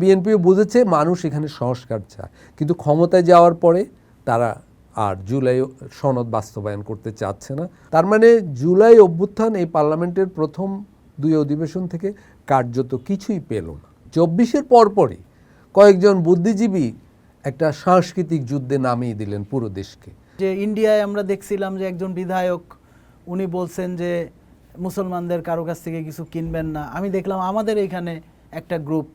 বিএনপিও বুঝেছে মানুষ এখানে সংস্কার চায়, কিন্তু ক্ষমতায় যাওয়ার পরে তারা আর জুলাই সনদ বাস্তবায়ন করতে চাচ্ছে না। তার মানে জুলাই অভ্যুত্থান এই পার্লামেন্টের প্রথম 2 অধিবেশন থেকে কার্যত কিছুই পেল না। 24-এর পরপরই কয়েকজন বুদ্ধিজীবী একটা সাংস্কৃতিক যুদ্ধে নামিয়ে দিলেন পুরো দেশকে। যে ইন্ডিয়ায় আমরা দেখছিলাম যে একজন বিধায়ক উনি বলছেন যে মুসলমানদের কারো কাছ থেকে কিছু কিনবেন না। আমি দেখলাম আমাদের এখানে একটা গ্রুপ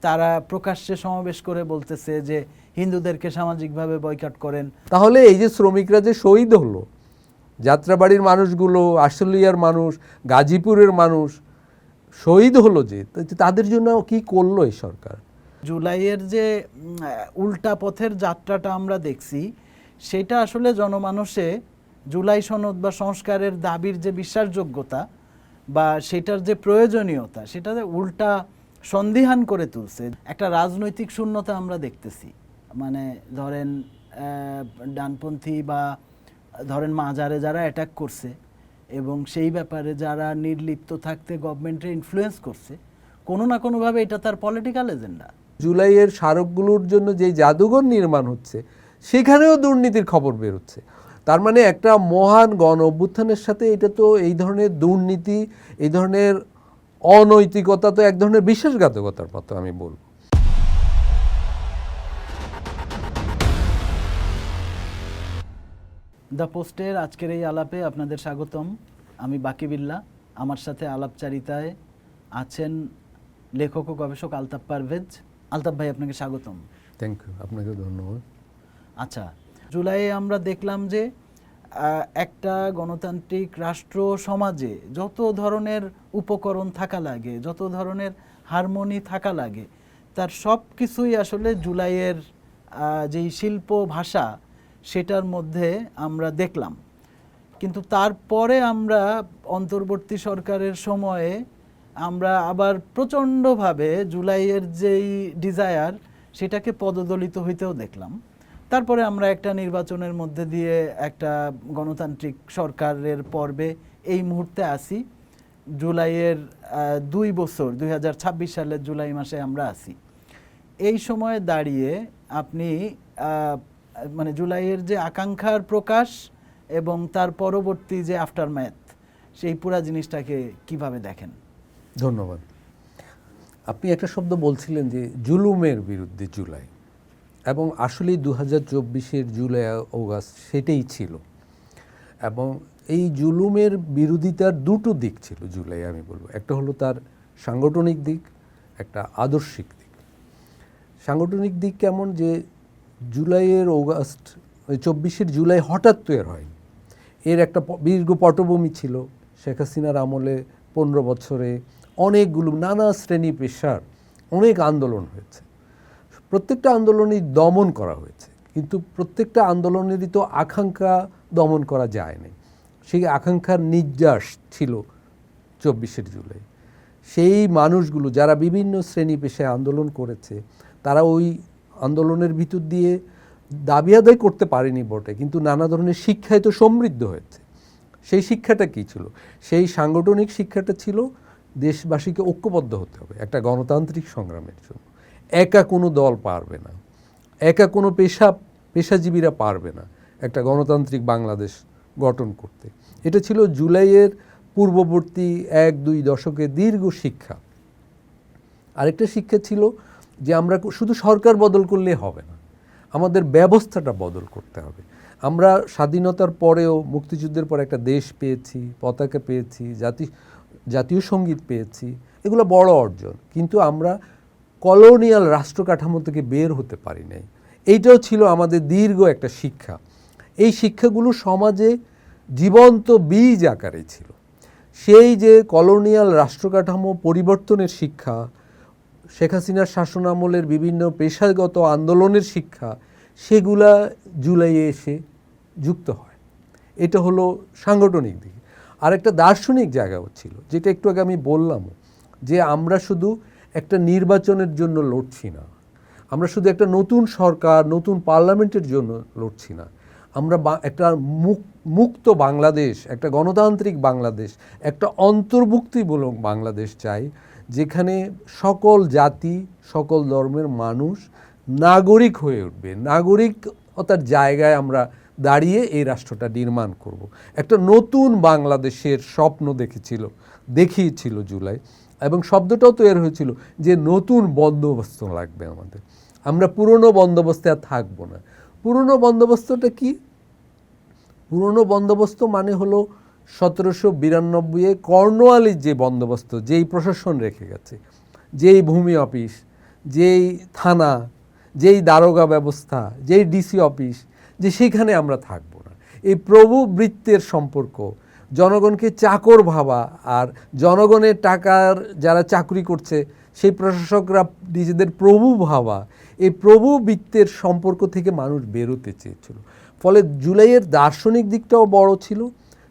তারা প্রকাশ্যে সমাবেশ করে বলতেছে যে হিন্দুদেরকে সামাজিকভাবে বয়কট করেন। তাহলে এই যে শ্রমিকরা যে শহীদ হলো, যাত্রাবাড়ির মানুষগুলো, আশুলিয়ার মানুষ, গাজীপুরের মানুষ শহীদ হলো, যে তাদের জন্য কি করলো এই সরকার? জুলাইয়ের যে উল্টা পথের যাত্রাটা আমরা দেখছি, সেটা আসলে জনমানসে জুলাই সনদ বা সংস্কারের দাবির যে বিশ্বাসযোগ্যতা বা সেটার যে প্রয়োজনীয়তা, সেটা উল্টা সন্দিহান করে তুলছে। একটা রাজনৈতিক শূন্যতা আমরা দেখতেছি। মানে ধরেন ডানপন্থী বা ধরেন মাজারে যারা অ্যাটাক করছে এবং সেই ব্যাপারে যারা নির্লিপ্ত থাকতে গভর্নমেন্টের ইনফ্লুয়েন্স করছে, কোনো না কোনোভাবে এটা তার পলিটিক্যাল এজেন্ডা। জুলাইয়ের স্মারকগুলোর জন্য যে জাদুঘর নির্মাণ হচ্ছে, সেখানেও দুর্নীতির খবর বেরোচ্ছে। তার মানে একটা মহান গণ অভ্যুত্থানের সাথে এটা তো এই ধরনের দুর্নীতি, এই ধরনের অনৈতিকতা তো এক ধরনের বিশ্বাসঘাতকতার মতো আমি বলবো। দ্য পোস্টের আজকের এই আলাপে আপনাদের স্বাগতম। আমি বাকিবিল্লাহ। আমার সাথে আলাপচারিতায় আছেন লেখক ও গবেষক আলতাফ পারভেজ। আলতাফ ভাই, আপনাকে স্বাগতম। থ্যাংক ইউ, আপনাকে ধন্যবাদ। আচ্ছা, জুলাইয়ে আমরা দেখলাম যে একটা গণতান্ত্রিক রাষ্ট্র সমাজে যত ধরনের উপকরণ থাকা লাগে, যত ধরনের হারমোনি থাকা লাগে, তার সব কিছুই আসলে জুলাইয়ের যেই শিল্প ভাষা সেটার মধ্যে আমরা দেখলাম। কিন্তু তারপরে আমরা অন্তর্বর্তী সরকারের সময়ে আমরা আবার প্রচণ্ডভাবে জুলাইয়ের যেই ডিজায়ার সেটাকে পদদলিত হইতেও দেখলাম। তারপরে আমরা একটা নির্বাচনের মধ্যে দিয়ে একটা গণতান্ত্রিক সরকারের পর্বে এই মুহূর্তে আসি। জুলাইয়ের 2 বছর 2026 সালের জুলাই মাসে আমরা আসি। এই সময়ে দাঁড়িয়ে আপনি মানে জুলাইয়ের যে আকাঙ্ক্ষার প্রকাশ এবং তার পরবর্তী যে আফটারম্যাথ, সেই পুরা জিনিসটাকে কিভাবে দেখেন? ধন্যবাদ। আপনি একটা শব্দ বলছিলেন যে জুলুমের বিরুদ্ধে জুলাই, এবং আসলেই 2024-এর জুলাই অগাস্ট সেটাই ছিল। এবং এই জুলুমের বিরোধিতার দুটো দিক ছিল জুলাই, আমি বলবো। একটা হলো তার সাংগঠনিক দিক, একটা আদর্শিক দিক। সাংগঠনিক দিক কেমন? যে জুলাইয়ের অগাস্ট, 24-এর জুলাই হঠাৎ তৈরি হয়নি। এর একটা দীর্ঘ পটভূমি ছিল। শেখ হাসিনার আমলে 15 বছরে অনেকগুলো নানা শ্রেণী পেশার অনেক আন্দোলন হয়েছে। প্রত্যেকটা আন্দোলনই দমন করা হয়েছে, কিন্তু প্রত্যেকটা আন্দোলনেরই তো আকাঙ্ক্ষা দমন করা যায়নি। সেই আকাঙ্ক্ষার নির্যাস ছিল 24-এর জুলাই। সেই মানুষগুলো যারা বিভিন্ন শ্রেণী পেশায় আন্দোলন করেছে, তারা ওই আন্দোলনের ভিতর দিয়ে দাবি আদায় করতে পারেনি বটে, কিন্তু নানা ধরনের শিক্ষায় তো সমৃদ্ধ হয়েছে। সেই শিক্ষাটা কী ছিল? সেই সাংগঠনিক শিক্ষাটা ছিল দেশবাসীকে ঐক্যবদ্ধ হতে হবে একটা গণতান্ত্রিক সংগ্রামের জন্য। একা কোনো দল পারবে না, একা কোনো পেশাজীবীরা পারবে না একটা গণতান্ত্রিক বাংলাদেশ গঠন করতে। এটা ছিল জুলাইয়ের পূর্ববর্তী 1-2 দশকের দীর্ঘ শিক্ষা। আরেকটা শিক্ষা ছিল যে আমরা শুধু সরকার বদল করলে হবে না, আমাদের ব্যবস্থাটা বদল করতে হবে। আমরা স্বাধীনতার পরেও, মুক্তিযুদ্ধের পরে একটা দেশ পেয়েছি, পতাকা পেয়েছি, জাতীয় সঙ্গীত পেয়েছি, এগুলো বড় অর্জন, কিন্তু আমরা কলোনিয়াল রাষ্ট্র কাঠামো থেকে বের হতে পারি নাই। এইটাও ছিল আমাদের দীর্ঘ একটা শিক্ষা। এই শিক্ষাগুলো সমাজে জীবন্ত বীজ আকারে ছিল। সেই যে কলোনিয়াল রাষ্ট্র কাঠামো পরিবর্তনের শিক্ষা, শেখ হাসিনার শাসনামলের বিভিন্ন পেশাগত আন্দোলনের শিক্ষা, সেগুলা জুলাইয়ে এসে যুক্ত হয়। এটা হলো সাংগঠনিক দিক। আর একটা দার্শনিক জায়গাও ছিল, যেটা একটু আগে আমি বললাম, যে আমরা শুধু একটা নির্বাচনের জন্য লড়ছি না, আমরা শুধু একটা নতুন সরকার, নতুন পার্লামেন্টের জন্য লড়ছি না, আমরা একটা মুক্ত বাংলাদেশ, একটা গণতান্ত্রিক বাংলাদেশ, একটা অন্তর্ভুক্তিমূলক বাংলাদেশ চাই, যেখানে সকল জাতি সকল ধর্মের মানুষ নাগরিক হয়ে উঠবে, নাগরিকতার জায়গায় আমরা দাঁড়িয়ে এই রাষ্ট্রটা নির্মাণ করব। একটা নতুন বাংলাদেশের স্বপ্ন দেখিয়েছিল জুলাই, এবং শব্দটাও তৈরি হয়েছিল যে নতুন বন্দোবস্ত লাগবে আমাদের, আমরা পুরনো বন্দোবস্তে আর থাকবো না। পুরনো বন্দোবস্তটা কি? পুরনো বন্দোবস্ত মানে হলো 1792-এ কর্নওয়ালিস যে বন্দোবস্ত, যেই প্রশাসন রেখে গেছে, যেই ভূমি অফিস, যেই থানা, যেই দারোগা ব্যবস্থা, যেই ডিসি অফিস, যে সেখানে আমরা থাকবো না। এই প্রভুবৃত্তের সম্পর্ক, জনগণকে চাকর ভাবা, আর জনগণের টাকার যারা চাকরি করছে সেই প্রশাসকরা নিজেদের প্রভু ভাবা, এই প্রভুবৃত্তের সম্পর্ক থেকে মানুষ বেরোতে চেয়েছিল। ফলে জুলাইয়ের দার্শনিক দিকটাও বড় ছিল,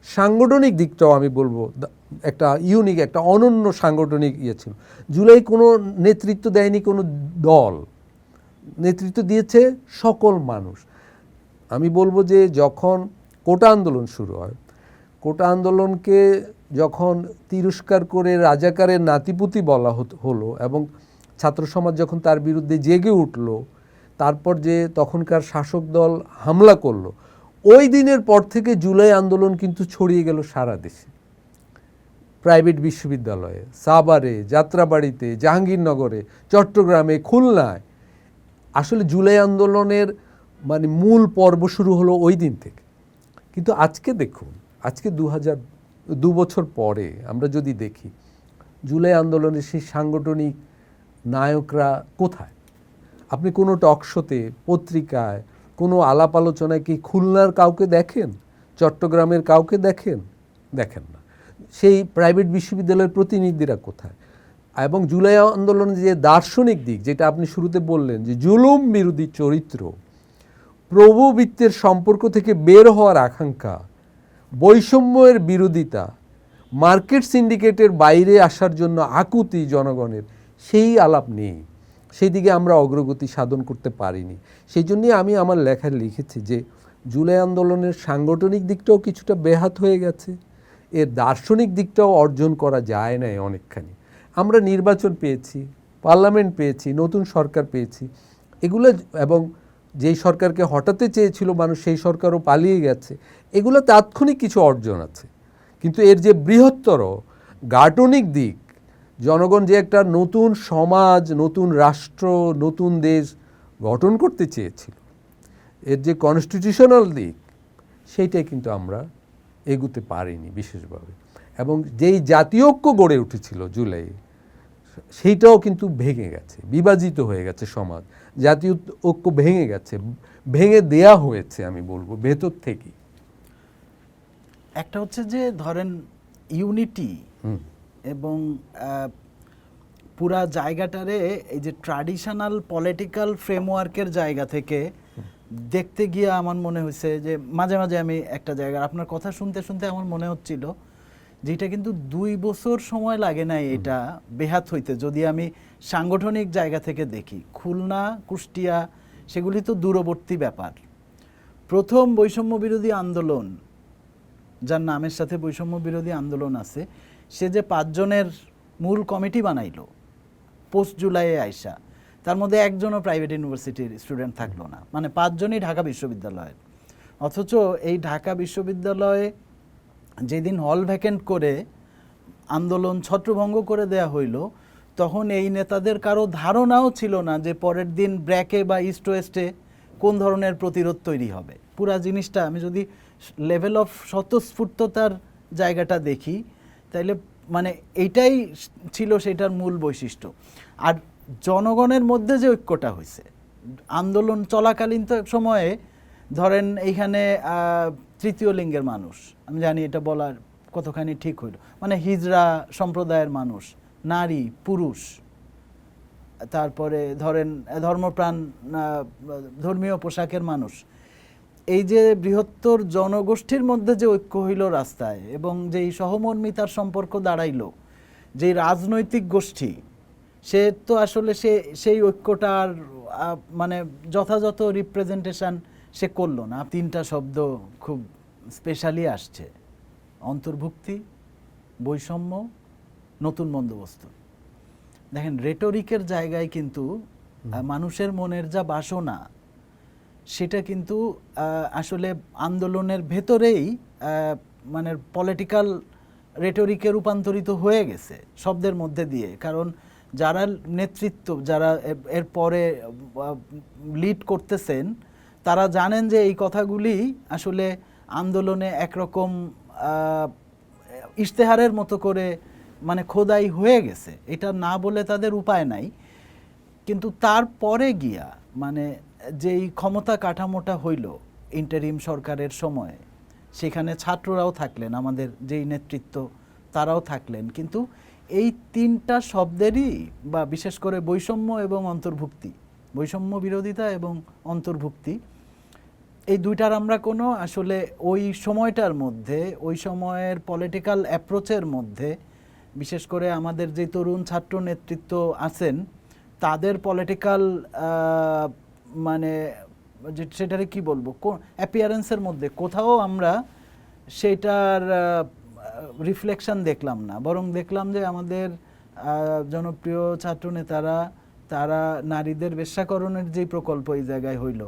সাংগঠনিক দিকটাও আমি বলবো একটা ইউনিক, একটা অনন্য সাংগঠনিক ছিল। জুলাই কোনো নেতৃত্ব দেয়নি কোনো দল, নেতৃত্ব দিয়েছে সকল মানুষ। আমি বলবো যে যখন কোটা আন্দোলন শুরু হয়, কোটা আন্দোলনকে যখন তিরস্কার করে রাজাকারের নাতিপুতি বলা হলো এবং ছাত্র সমাজ যখন তার বিরুদ্ধে জেগে উঠল, তারপর যে তখনকার শাসক দল হামলা করলো, ওই দিনের পর থেকে জুলাই আন্দোলন কিন্তু ছড়িয়ে গেল সারা দেশে। প্রাইভেট বিশ্ববিদ্যালয়ে, সাভারে, যাত্রাবাড়িতে, জাহাঙ্গীরনগরে, চট্টগ্রামে, খুলনায়। আসলে জুলাই আন্দোলনের মানে মূল পর্ব শুরু হলো ওই দিন থেকে। কিন্তু আজকে দেখুন, আজকে 2 বছর পরে আমরা যদি দেখি জুলাই আন্দোলনের সেই সাংগঠনিক নায়করা কোথায়? আপনি কোনো টকশোতে, পত্রিকায়, কোনো আলাপ আলোচনায় কি খুলনার কাউকে দেখেন? চট্টগ্রামের কাউকে দেখেন? দেখেন না। সেই প্রাইভেট বিশ্ববিদ্যালয়ের প্রতিনিধিরা কোথায়? এবং জুলাই আন্দোলনের যে দার্শনিক দিক, যেটা আপনি শুরুতে বললেন যে জুলুম বিরোধী চরিত্র, প্রভুবৃত্তের সম্পর্ক থেকে বের হওয়ার আকাঙ্ক্ষা, বৈষম্যের বিরোধিতা, মার্কেট সিন্ডিকেটের বাইরে আসার জন্য আকুতি জনগণের, সেই আলাপ নেই। সেই দিকে আমরা অগ্রগতি সাধন করতে পারিনি। সেই জন্যই আমি আমার লেখায় লিখেছি যে জুলাই আন্দোলনের সাংগঠনিক দিকটাও কিছুটা ব্যাহত হয়ে গেছে, এর দার্শনিক দিকটাও অর্জন করা যায় না অনেকখানি। আমরা নির্বাচন পেয়েছি, পার্লামেন্ট পেয়েছি, নতুন সরকার পেয়েছি, এগুলো, এবং যেই সরকারকে হটাতে চেয়েছিল মানুষ সেই সরকারও পালিয়ে গেছে, এগুলো তাৎক্ষণিক কিছু অর্জন আছে। কিন্তু এর যে বৃহত্তর গাঠনিক দিক, জনগণ যে একটা নতুন সমাজ, নতুন রাষ্ট্র, নতুন দেশ গঠন করতে চেয়েছিল, এর যে কনস্টিটিউশনাল দিক, সেইটাই কিন্তু আমরা এগুতে পারিনি বিশেষভাবে। এবং যেই জাতীয় ঐক্য গড়ে উঠেছিল জুলাই, সেইটাও কিন্তু ভেঙে গেছে, বিভাজিত হয়ে গেছে সমাজ। জাতীয় ঐক্য ভেঙে গেছে, ভেঙে দেয়া হয়েছে আমি বলবো ভেতর থেকে। একটা হচ্ছে যে ধরেন ইউনিটি এবং পুরা জায়গাটারে এই যে ট্র্যাডিশনাল পলিটিক্যাল ফ্রেমওয়ার্কের জায়গা থেকে দেখতে গিয়ে আমার মনে হয়েছে যে মাঝে মাঝে আমি একটা জায়গা আপনার কথা শুনতে শুনতে আমার মনে হচ্ছিল যেটা কিন্তু 2 বছর সময় লাগে নাই এটা বেহাত হইতে। যদি আমি সাংগঠনিক জায়গা থেকে দেখি, খুলনা, কুষ্টিয়া সেগুলি তো দূরবর্তী ব্যাপার। প্রথম বৈষম্য বিরোধী আন্দোলন, যার নামের সাথে বৈষম্য বিরোধী আন্দোলন আছে, সে যে 5 জনের মূল কমিটি বানাইলো পোস্ট জুলাইয়ে আইসা, তার মধ্যে একজনও প্রাইভেট ইউনিভার্সিটির স্টুডেন্ট থাকলো না, মানে 5 জনই ঢাকা বিশ্ববিদ্যালয়ের। অথচ এই ঢাকা বিশ্ববিদ্যালয়ে যেদিন হল ভ্যাকেন্ট করে আন্দোলন ছত্রভঙ্গ করে দেয়া হইল, তখন এই নেতাদের কারো ধারণাও ছিল না যে পরের দিন ব্র্যাকে বা ইস্ট ওয়েস্টে কোন ধরনের প্রতিরোধ তৈরি হবে। পুরা জিনিসটা আমি যদি লেভেল অফ স্বতঃস্ফূর্ততার জায়গাটা দেখি, তাইলে মানে এইটাই ছিল সেটার মূল বৈশিষ্ট্য। আর জনগণের মধ্যে যে ঐক্যটা হয়েছে আন্দোলন চলাকালীন তো সময়ে, ধরেন এইখানে তৃতীয় লিঙ্গের মানুষ, আমি জানি এটা বলার কতখানি ঠিক হইল, মানে হিজড়া সম্প্রদায়ের মানুষ, নারী, পুরুষ, তারপরে ধরেন ধর্মপ্রাণ ধর্মীয় পোশাকের মানুষ, এই যে বৃহত্তর জনগোষ্ঠীর মধ্যে যে ঐক্য হইল রাস্তায়, এবং যেই সহমর্মিতার সম্পর্ক দাঁড়াইল, যেই রাজনৈতিক গোষ্ঠী, সে তো আসলে সেই ঐক্যটার মানে যথাযথ রিপ্রেজেন্টেশন সে করলো না। 3টা শব্দ খুব স্পেশালি আসছে: অন্তর্ভুক্তি, বৈষম্য, নতুন বন্দোবস্ত। দেখেন রেটরিকের জায়গায় কিন্তু মানুষের মনের যা বাসনা সেটা কিন্তু আসলে আন্দোলনের ভেতরেই মানে পলিটিক্যাল রেটরিকে রূপান্তরিত হয়ে গেছে শব্দের মধ্যে দিয়ে। কারণ যারা নেতৃত্ব, যারা এর পরে লিড করতেছেন, তারা জানেন যে এই কথাগুলি আসলে আন্দোলনে একরকম ইশতেহারের মতো করে মানে খোদাই হয়ে গেছে, এটা না বলে তাদের উপায় নাই। কিন্তু তারপরে গিয়া মানে যেই ক্ষমতা কাঠামোটা হইল ইন্টারিম সরকারের সময়ে, সেখানে ছাত্ররাও থাকলেন, আমাদের যেই নেতৃত্ব তারাও থাকলেন, কিন্তু এই তিনটা শব্দেরই বা বিশেষ করে বৈষম্য এবং অন্তর্ভুক্তি, বৈষম্য বিরোধিতা এবং অন্তর্ভুক্তি, এই দুইটার আমরা কোনো আসলে ওই সময়টার মধ্যে, ওই সময়ের পলিটিক্যাল অ্যাপ্রোচের মধ্যে, বিশেষ করে আমাদের যে তরুণ ছাত্র নেতৃত্ব আছেন তাদের পলিটিক্যাল মানে সেটারে কি বলবো, অ্যাপিয়ারেন্সের মধ্যে কোথাও আমরা সেটার রিফ্লেকশন দেখলাম না। বরং দেখলাম যে আমাদের জনপ্রিয় ছাত্র নেতারা তারা নারীদের বেশ্যাকরণের যে প্রকল্প এই জায়গায় হইল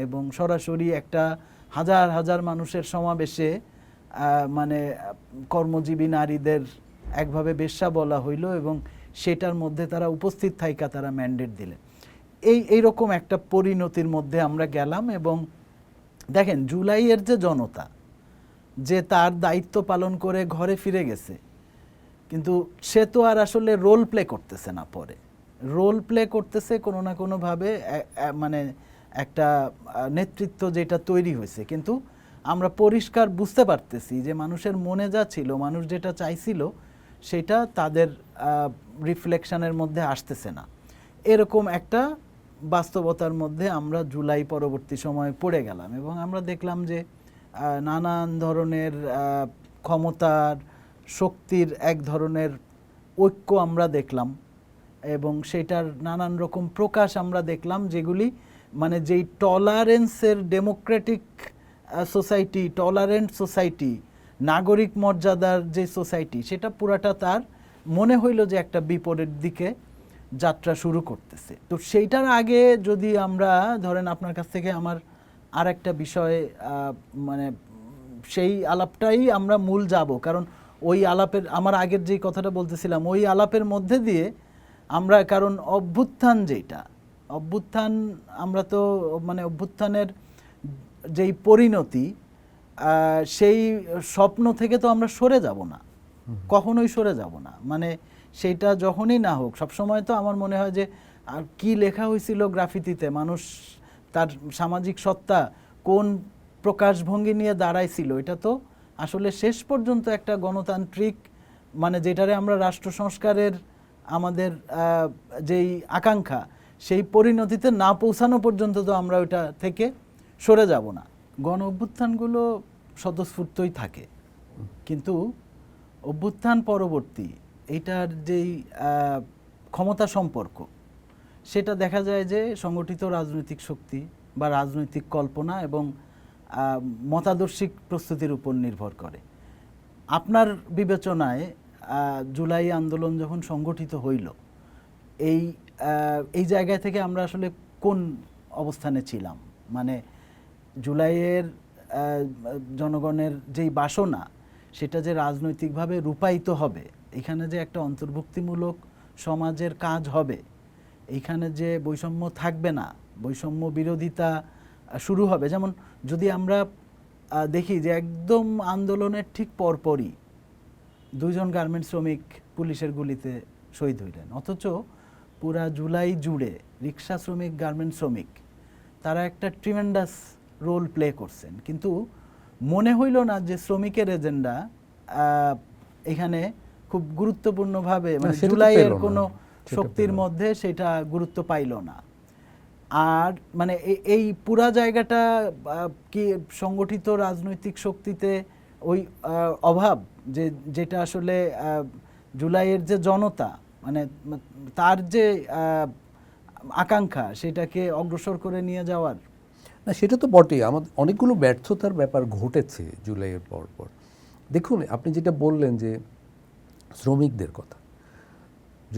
এবং সরাসরি একটা হাজার হাজার মানুষের সমাবেশে মানে কর্মজীবী নারীদের একভাবে বেশ্যা বলা হইল এবং সেটার মধ্যে তারা উপস্থিত থাইকা তারা ম্যান্ডেট দিলেন। এইরকম একটা পরিণতির মধ্যে আমরা গেলাম। এবং দেখেন জুলাইয়ের যে জনতা, যে তার দায়িত্ব পালন করে ঘরে ফিরে গেছে, কিন্তু সে তো আর আসলে রোল প্লে করতেছে না, পরে রোল প্লে করতেছে কোনো না কোনোভাবে, মানে একটা নেতৃত্ব যেটা তৈরি হয়েছে। কিন্তু আমরা পরিষ্কার বুঝতে পারতেছি যে মানুষের মনে যা ছিল, মানুষ যেটা চাইছিল, সেটা তাদের রিফ্লেকশনের মধ্যে আসতেছে না। এরকম একটা বাস্তবতার মধ্যে আমরা জুলাই পরবর্তী সময়ে পড়ে গেলাম এবং আমরা দেখলাম যে নানান ধরনের ক্ষমতার শক্তির এক ধরনের ঐক্য আমরা দেখলাম এবং সেটার নানান রকম প্রকাশ আমরা দেখলাম, যেগুলি মানে যেই টলারেন্সের ডেমোক্রেটিক সোসাইটি, টলারেন্ট সোসাইটি, নাগরিক মর্যাদার যে সোসাইটি, সেটা পুরাটা তার মনে হইল যে একটা বিপদের দিকে যাত্রা শুরু করতেছে। তো সেইটার আগে যদি আমরা ধরেন আপনার কাছ থেকে আমার আর একটা বিষয় মানে সেই আলাপটাই আমরা মূল যাব, কারণ ওই আলাপের আমার আগের যেই কথাটা বলতেছিলাম ওই আলাপের মধ্যে দিয়ে আমরা, কারণ অভ্যুত্থান যেটা অভ্যুত্থান, আমরা তো মানে অভ্যুত্থানের যেই পরিণতি, সেই স্বপ্ন থেকে তো আমরা সরে যাব না, কখনোই সরে যাব না। মানে সেইটা যখনই না হোক, সবসময় তো আমার মনে হয় যে আর কি লেখা হয়েছিল গ্রাফিতিতে, মানুষ তার সামাজিক সত্তা কোন প্রকাশভঙ্গি নিয়ে দাঁড়াইছিল, এটা তো আসলে শেষ পর্যন্ত একটা গণতান্ত্রিক মানে যেটারে আমরা রাষ্ট্র সংস্কারের আমাদের যেই আকাঙ্ক্ষা, সেই পরিণতিতে না পৌঁছানো পর্যন্ত তো আমরা ওইটা থেকে সরে যাব না। গণ অভ্যুত্থানগুলো স্বতঃস্ফূর্তই থাকে, কিন্তু অভ্যুত্থান পরবর্তী এইটার যেই ক্ষমতা সম্পর্ক, সেটা দেখা যায় যে সংগঠিত রাজনৈতিক শক্তি বা রাজনৈতিক কল্পনা এবং মতাদর্শিক প্রস্তুতির উপর নির্ভর করে। আপনার বিবেচনায় জুলাই আন্দোলন যখন সংগঠিত হইল, এই জায়গা থেকে আমরা আসলে কোন অবস্থানে ছিলাম? মানে জুলাইয়ের জনগণের যেই বাসনা, সেটা যে রাজনৈতিকভাবে রূপায়িত হবে, এখানে যে একটা অন্তর্ভুক্তিমূলক সমাজের কাজ হবে, এইখানে যে বৈষম্য থাকবে না, বৈষম্য বিরোধিতা শুরু হবে। যেমন যদি আমরা দেখি যে একদম আন্দোলনের ঠিক পরপরই 2 জন গার্মেন্টস শ্রমিক পুলিশের গুলিতে শহীদ হইলেন, অথচ পুরা জুলাই জুড়ে রিক্সা শ্রমিক, গার্মেন্টস শ্রমিক তারা একটা ট্রিমেন্ডাস রোল প্লে করছেন। কিন্তু মনে হইল না যে শ্রমিকের এজেন্ডা এখানে খুব গুরুত্বপূর্ণভাবে, মানে জুলাইয়ের কোনো শক্তির মধ্যে সেটা গুরুত্ব পাইল না। আর মানে এই পুরা জায়গাটা কি সংগঠিত রাজনৈতিক শক্তিতে ওই অভাব, যেটা আসলে জুলাইয়ের যে জনতা, মানে তার যে আকাঙ্ক্ষা, সেটাকে অগ্রসর করে নিয়ে যাওয়ার? না, সেটা তো বটেই। আমাদের অনেকগুলো ব্যর্থতার ব্যাপার ঘটেছে জুলাইয়ের পর। দেখুন, আপনি যেটা বললেন যে শ্রমিকদের কথা,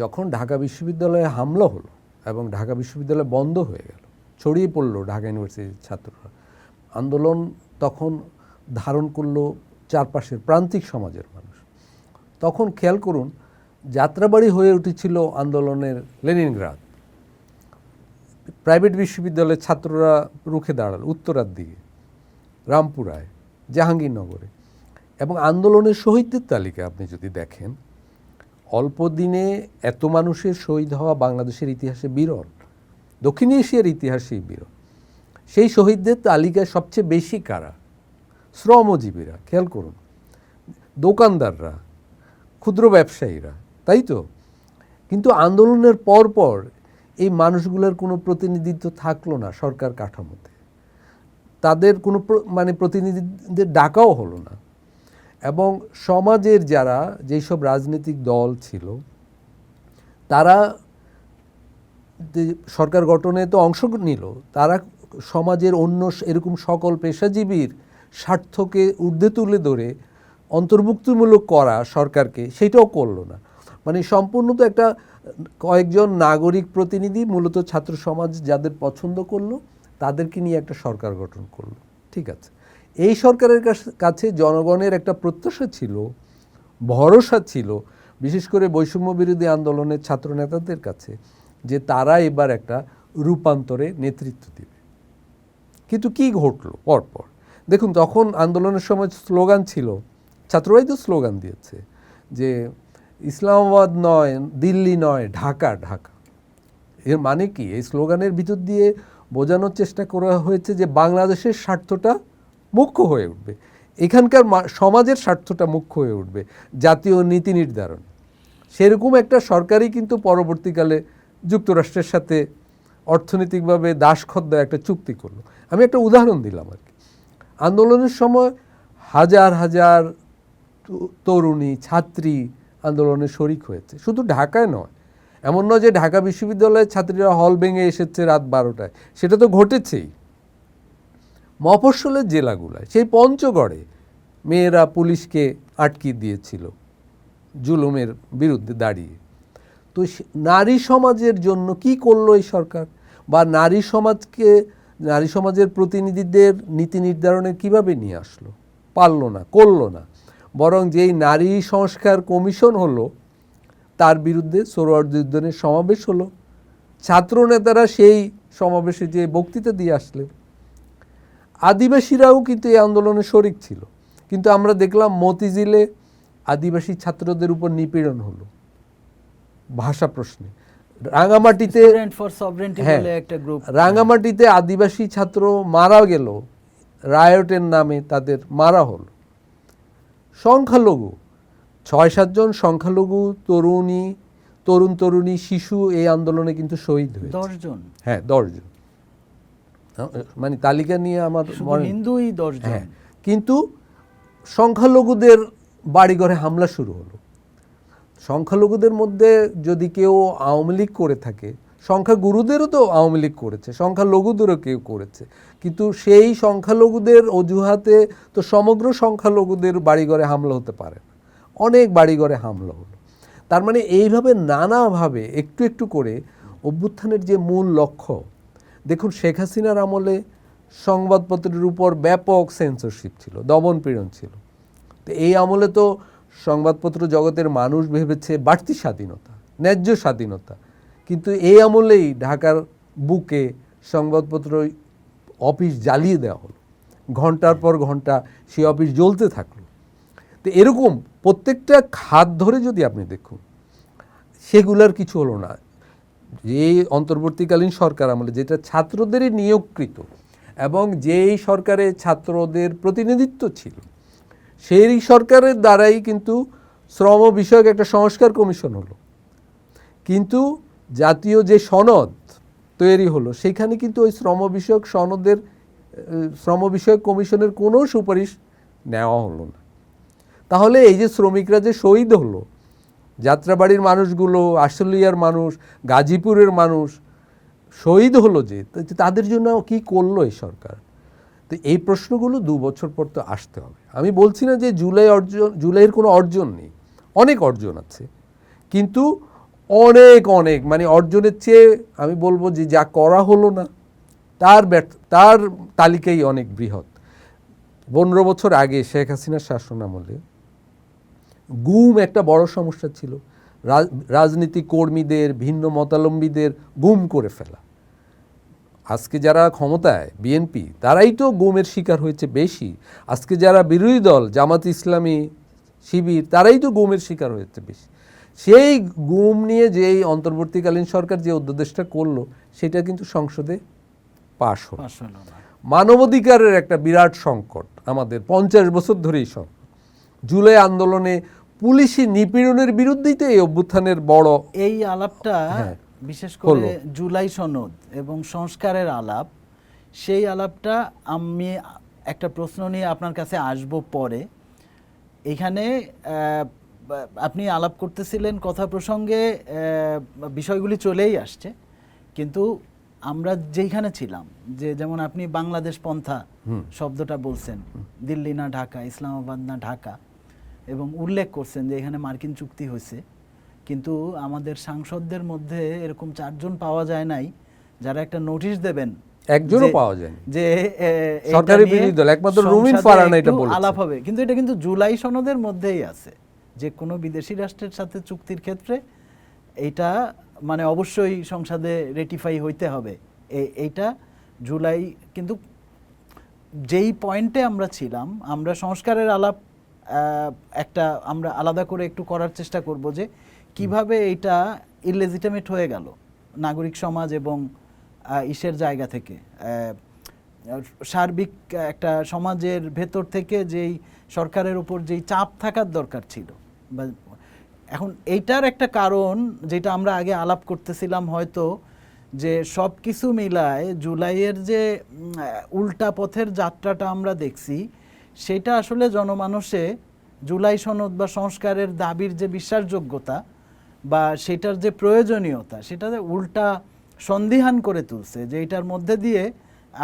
যখন ঢাকা বিশ্ববিদ্যালয়ে হামলা হলো এবং ঢাকা বিশ্ববিদ্যালয় বন্ধ হয়ে গেল, ছড়িয়ে পড়লো ঢাকা ইউনিভার্সিটির ছাত্ররা, আন্দোলন তখন ধারণ করলো চারপাশের প্রান্তিক সমাজের মানুষ। তখন খেয়াল করুন, যাত্রাবাড়ি হয়ে উঠেছিল আন্দোলনের লেনিনগ্রাদ। প্রাইভেট বিশ্ববিদ্যালয়ের ছাত্ররা রুখে দাঁড়াল উত্তরার দিকে, রামপুরায়, জাহাঙ্গীরনগরে। এবং আন্দোলনের শহীদদের তালিকা আপনি যদি দেখেন, অল্প দিনে এত মানুষের শহীদ হওয়া বাংলাদেশের ইতিহাসে বিরল, দক্ষিণ এশিয়ার ইতিহাসেই বিরল। সেই শহীদদের তালিকায় সবচেয়ে বেশি কারা? শ্রমজীবীরা। খেয়াল করুন, দোকানদাররা, ক্ষুদ্র ব্যবসায়ীরা, তাই তো? কিন্তু আন্দোলনের পর এই মানুষগুলোর কোনো প্রতিনিধিত্ব থাকলো না সরকার কাঠামোতে, তাদের কোনো প্রতিনিধিদের ডাকাও হলো না। এবং সমাজের যারা যেসব রাজনৈতিক দল ছিল, তারা সরকার গঠনে তো অংশ নিল, তারা সমাজের অন্য এরকম সকল পেশাজীবীর স্বার্থকে ঊর্ধ্বে তুলে ধরে অন্তর্ভুক্তিমূলক করা সরকারকে, সেটাও করলো না। মানে সম্পূর্ণ তো একটা কয়েকজন নাগরিক প্রতিনিধি, মূলত ছাত্র সমাজ যাদের পছন্দ করলো, তাদেরকে নিয়ে একটা সরকার গঠন করলো। ঠিক আছে, এই সরকারের কাছে জনগণের একটা প্রত্যাশা ছিল, ভরসা ছিল, বিশেষ করে বৈষম্য বিরোধী আন্দোলনের ছাত্র নেতাদের কাছে, যে তারা এবার একটা রূপান্তরে নেতৃত্ব দেবে। কিন্তু কি ঘটলো পরপর দেখুন, তখন আন্দোলনের সময় স্লোগান ছিল, ছাত্ররাই তো স্লোগান দিয়েছে যে ইসলামাবাদ নয়, দিল্লি নয়, ঢাকা ঢাকা। এর মানে কি? এই স্লোগানের ভিতর দিয়ে বোঝানোর চেষ্টা করা হয়েছে যে বাংলাদেশের স্বার্থটা মুখ্য হয়ে উঠবে, এখানকার সমাজের স্বার্থটা মুখ্য হয়ে উঠবে জাতীয় নীতি নির্ধারণ। সেরকম একটা সরকারই কিন্তু পরবর্তীকালে যুক্তরাষ্ট্রের সাথে অর্থনৈতিকভাবে দাসখদ্দ একটা চুক্তি করলো। আমি একটা উদাহরণ দিলাম আর কি। আন্দোলনের সময় হাজার হাজার তরুণী, ছাত্রী আন্দোলনে শরিক হয়েছে, শুধু ঢাকায় নয়। এমন নয় যে ঢাকা বিশ্ববিদ্যালয়ের ছাত্রীরা হল ভেঙে এসেছে রাত 12টায়, সেটা তো ঘটেছেই। মফস্বলের জেলাগুলায়, সেই পঞ্চগড়ে মেয়েরা পুলিশকে আটকে দিয়েছিল জুলুমের বিরুদ্ধে দাঁড়িয়ে। তো নারী সমাজের জন্য কি করলো এই সরকার? বা নারী সমাজের প্রতিনিধিদের নীতি নির্ধারণে কিভাবে নিয়ে আসলো? পারলো না, করলো না। বরং যেই নারী সংস্কার কমিশন হলো, তার বিরুদ্ধে সোহরাওয়ার্দী সমাবেশ হলো, ছাত্র নেতারা সেই সমাবেশে যে বক্তৃতা দিয়ে আসলেন। আদিবাসীরাও কিন্তু এই আন্দোলনে শরিক ছিল, কিন্তু আমরা দেখলাম মতিঝিলে আদিবাসী ছাত্রদের উপর নিপীড়ন হলো ভাষা প্রশ্নে। রাঙামাটিতে, হ্যাঁ, রাঙামাটিতে আদিবাসী ছাত্র মারা গেল, রায়টের নামে তাদের মারা হলো। সংখ্যালঘু 6-7 জন সংখ্যালঘু তরুণী শিশু এই আন্দোলনে কিন্তু শহীদ হয়েছে। 10 জন, হ্যাঁ 10 জন, মানে তালিকা নিয়ে আমার হিন্দুই 10 জন। হ্যাঁ, কিন্তু সংখ্যালঘুদের বাড়িঘরে হামলা শুরু হলো। সংখ্যালঘুদের মধ্যে যদি কেউ আওয়ামী লীগ করে থাকে, সংখ্যাগুরুদেরও তো আওয়ামী লীগ করেছে, সংখ্যালঘুদেরও কেউ করেছে, কিন্তু সেই সংখ্যালঘুদের অজুহাতে তো সমগ্র সংখ্যালঘুদের বাড়িঘরে হামলা হতে পারে না। অনেক বাড়িঘরে হামলা হলো। তার মানে এইভাবে নানাভাবে একটু একটু করে অভ্যুত্থানের যে মূল লক্ষ্য, দেখুন শেখ হাসিনার আমলে সংবাদপত্রের উপর ব্যাপক সেন্সরশিপ ছিল, দমনপীড়ন ছিল। তো এই আমলে তো সংবাদপত্র জগতের মানুষ ভেবেছে বাড়তি স্বাধীনতা, ন্যায্য স্বাধীনতা, কিন্তু এই আমলেই ঢাকার বুকে সংবাদপত্র অফিস জ্বালিয়ে দেওয়া হলো, ঘন্টার পর ঘন্টা সেই অফিস জ্বলতে থাকলো। তো এরকম প্রত্যেকটা খাত ধরে যদি আপনি দেখুন, সেগুলার কিছু হলো না। এই অন্তর্বর্তীকালীন সরকার আমলে, যেটা ছাত্রদেরই নিয়োগকৃত এবং যেই সরকারে ছাত্রদের প্রতিনিধিত্ব ছিল, সেই সরকারের দ্বারাই কিন্তু শ্রম বিষয়ক একটা সংস্কার কমিশন হলো, কিন্তু জাতীয় যে সনদ তৈরি হলো, সেখানে কিন্তু ওই শ্রম বিষয়ক কমিশনের কোনো সুপারিশ নেওয়া হলো না। তাহলে এই যে শ্রমিকরা যে শহীদ হলো, যাত্রাবাড়ির মানুষগুলো, আশুলিয়ার মানুষ, গাজীপুরের মানুষ শহীদ হলো, যে তাদের জন্য কি করলো এই সরকার? তো এই প্রশ্নগুলো 2 বছর পর তো আসতে হবে। আমি বলছি না যে জুলাইয়ের কোনো অর্জন নেই, অনেক অর্জন আছে, কিন্তু অনেক অনেক মানে অর্জনের চেয়ে আমি বলবো যে যা করা হলো না তার তালিকাই অনেক বৃহৎ। 15 বছর আগে শেখ হাসিনার শাসন আমলে গুম একটা বড় সমস্যা ছিল। রাজনীতি কর্মীদের, ভিন্ন মতাবলম্বীদের গুম করে ফেলা। আজকে যারা ক্ষমতায় বিএনপি, তারাই তো গুমের শিকার হয়েছে বেশি। আজকে যারা বিরোধী দল জামাত ইসলামী, শিবির, তারাই তো গুমের শিকার হয়েছে বেশি। সেই গুম নিয়ে যে এই অন্তর্বর্তীকালীন সরকার যে অধ্যাদেশটা করলো, সেটা কিন্তু সংসদে পাশ হলো। মানবাধিকারের একটা বিরাট সংকট আমাদের 50 বছর ধরেই সংকট। জুলাই আন্দোলনে পুলিশি নিপীড়নের বিরুদ্ধেই তো এই অভ্যুত্থানের বড় এই আলাপটা বিশেষ করে জুলাই সনদ এবং সংস্কারের আলাপ, সেই আলাপটা আমি একটা প্রশ্ন নিয়ে আপনার কাছে আসব পরে। এখানে আপনি আলাপ করতেছিলেন কথা প্রসঙ্গে বিষয়গুলি চলেই আসছে, কিন্তু আমরা যেইখানে ছিলাম, যে যেমন আপনি বাংলাদেশ পন্থা শব্দটা বলছেন, দিল্লি না ঢাকা, ইসলামাবাদ না ঢাকা, এবং উল্লেখ করছেন যে এখানে মার্কিন চুক্তি হয়েছে, কিন্তু আমাদের সাংসদদের মধ্যে এরকম 4 জন পাওয়া যায় নাই যারা একটা নোটিশ দেবেন, একজনও পাওয়া যায় যে সরকারি বিরোধী দল একমাত্র রুমিন ফারহানা এটা বলেছে, আলাপ হবে। কিন্তু এটা কিন্তু জুলাই সনদের মধ্যেই আছে যে কোনো বিদেশি রাষ্ট্রের সাথে চুক্তির ক্ষেত্রে এইটা মানে অবশ্যই সংসদে রেটিফাই হইতে হবে। এইটা জুলাই, কিন্তু যেই পয়েন্টে আমরা ছিলাম, আমরা সংস্কারের আলাপ একটা আমরা আলাদা করে একটু করার চেষ্টা করব যে কিভাবে এটা ইললেজিটিমেট হয়ে গেল নাগরিক সমাজ এবং ইসের জায়গা থেকে, সার্বিক একটা সমাজের ভেতর থেকে যেই সরকারের উপর যেই চাপ থাকার দরকার ছিল। এখন এইটার একটা কারণ যেটা আমরা আগে আলাপ করতেছিলাম, হয়তো যে সব কিছু মিলায় জুলাইয়ের যে উল্টা পথের যাত্রাটা আমরা দেখছি, সেটা আসলে জনমানসে জুলাই সনদ বা সংস্কারের দাবির যে বিশ্বাসযোগ্যতা বা সেটার যে প্রয়োজনীয়তা, সেটা উল্টা সন্দিহান করে তুলছে যে এটার মধ্যে দিয়ে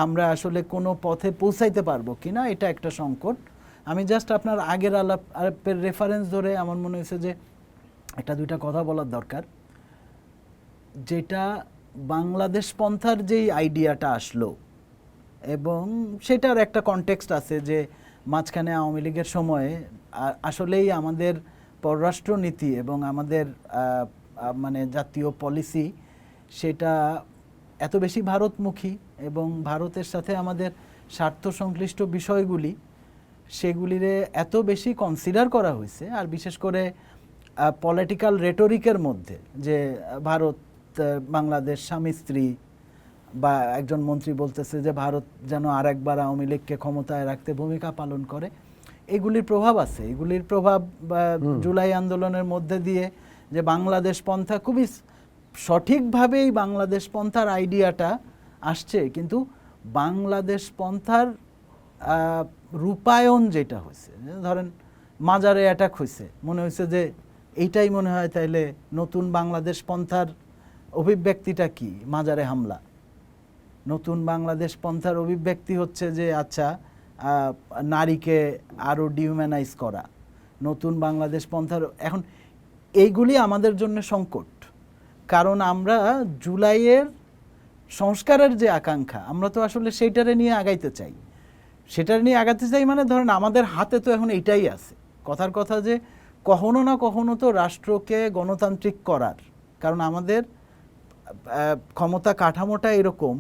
আমরা আসলে কোনো পথে পৌঁছাইতে পারবো কিনা, এটা একটা সংকট। আমি জাস্ট আপনার আগের আলাপের রেফারেন্স ধরে আমার মনে হয়েছে যে একটা দুইটা কথা বলার দরকার। যেটা বাংলাদেশ পন্থার যেই আইডিয়াটা আসলো, এবং সেটার একটা কনটেক্সট আছে যে মাঝখানে আওয়ামী লীগের সময়ে আসলেই আমাদের পররাষ্ট্রনীতি এবং আমাদের মানে জাতীয় পলিসি সেটা এত বেশি ভারতমুখী এবং ভারতের সাথে আমাদের স্বার্থ সংশ্লিষ্ট বিষয়গুলি সেগুলিরে এত বেশি কনসিডার করা হয়েছে, আর বিশেষ করে পলিটিক্যাল রেটরিকের মধ্যে যে ভারত বাংলাদেশ স্বামী স্ত্রী, বা একজন মন্ত্রী বলতেছে যে ভারত যেন আরেকবার আওয়ামী লীগকে ক্ষমতায় রাখতে ভূমিকা পালন করে, এগুলির প্রভাব আছে। এগুলির প্রভাব জুলাই আন্দোলনের মধ্যে দিয়ে যে বাংলাদেশ পন্থা খুবই সঠিকভাবেই বাংলাদেশ পন্থার আইডিয়াটা আসছে, কিন্তু বাংলাদেশ পন্থার রূপায়ণ যেটা হয়েছে, ধরেন মাজারে অ্যাটাক হয়েছে, মনে হয়েছে যে এইটাই মনে হয় তাইলে নতুন বাংলাদেশ পন্থার অভিব্যক্তিটা কি, মাজারে হামলা। নতুন বাংলাদেশ পন্থার অভিব্যক্তি হচ্ছে যে আচ্ছা নারীকে আরও ডিহিউম্যানাইজ করা। নতুন বাংলাদেশ পন্থার এখন এইগুলি আমাদের জন্য সংকট, কারণ আমরা জুলাইয়ের সংস্কারের যে আকাঙ্ক্ষা, আমরা তো আসলে সেইটারে নিয়ে আগাইতে চাই। সেটার নিয়ে আগাতে চাই মানে ধরেন আমাদের হাতে তো এখন এইটাই আছে। কথার কথা যে কখনো না কখনো তো রাষ্ট্রকে গণতান্ত্রিক করার, কারণ আমাদের ক্ষমতা কাঠামোটা এরকম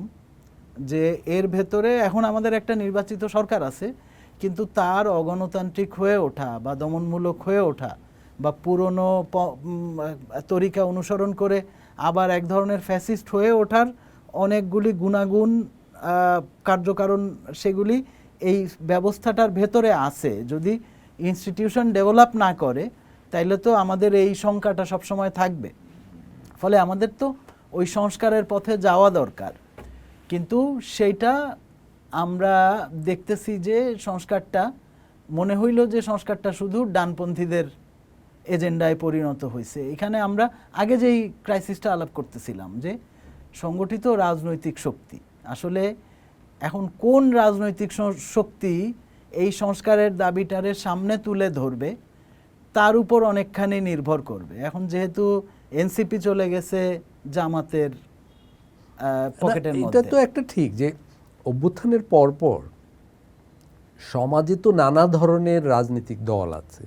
যে এর ভেতরে এখন আমাদের একটা নির্বাচিত সরকার আছে, কিন্তু তার অগণতান্ত্রিক হয়ে ওঠা বা দমনমূলক হয়ে ওঠা বা পুরনো তরিকা অনুসরণ করে আবার এক ধরনের ফ্যাসিস্ট হয়ে ওঠার অনেকগুলি গুণাগুণ কার্যকারণ সেগুলি এই ব্যবস্থাটার ভেতরে আছে। যদি ইনস্টিটিউশন ডেভেলপ না করে তাইলে তো আমাদের এই শঙ্কাটা সবসময় থাকবে। ফলে আমাদের তো ওই সংস্কারের পথে যাওয়া দরকার, কিন্তু সেইটা আমরা দেখতেছি যে সংস্কারটা মনে হইল যে সংস্কারটা শুধু ডানপন্থীদের এজেন্ডায় পরিণত হয়েছে। এখানে আমরা আগে যেই ক্রাইসিসটা আলাপ করতেছিলাম যে সংগঠিত রাজনৈতিক শক্তি, আসলে এখন কোন রাজনৈতিক শক্তি এই সংস্কারের দাবিটারে সামনে তুলে ধরবে তার উপর অনেকখানি নির্ভর করবে। এখন যেহেতু এনসিপি চলে গেছে জামাতের পকেটের এটা মধ্যে। তো একটা ঠিক যে অভ্যুত্থানের পরপর সমাজে তো নানা ধরনের রাজনৈতিক দল আছে,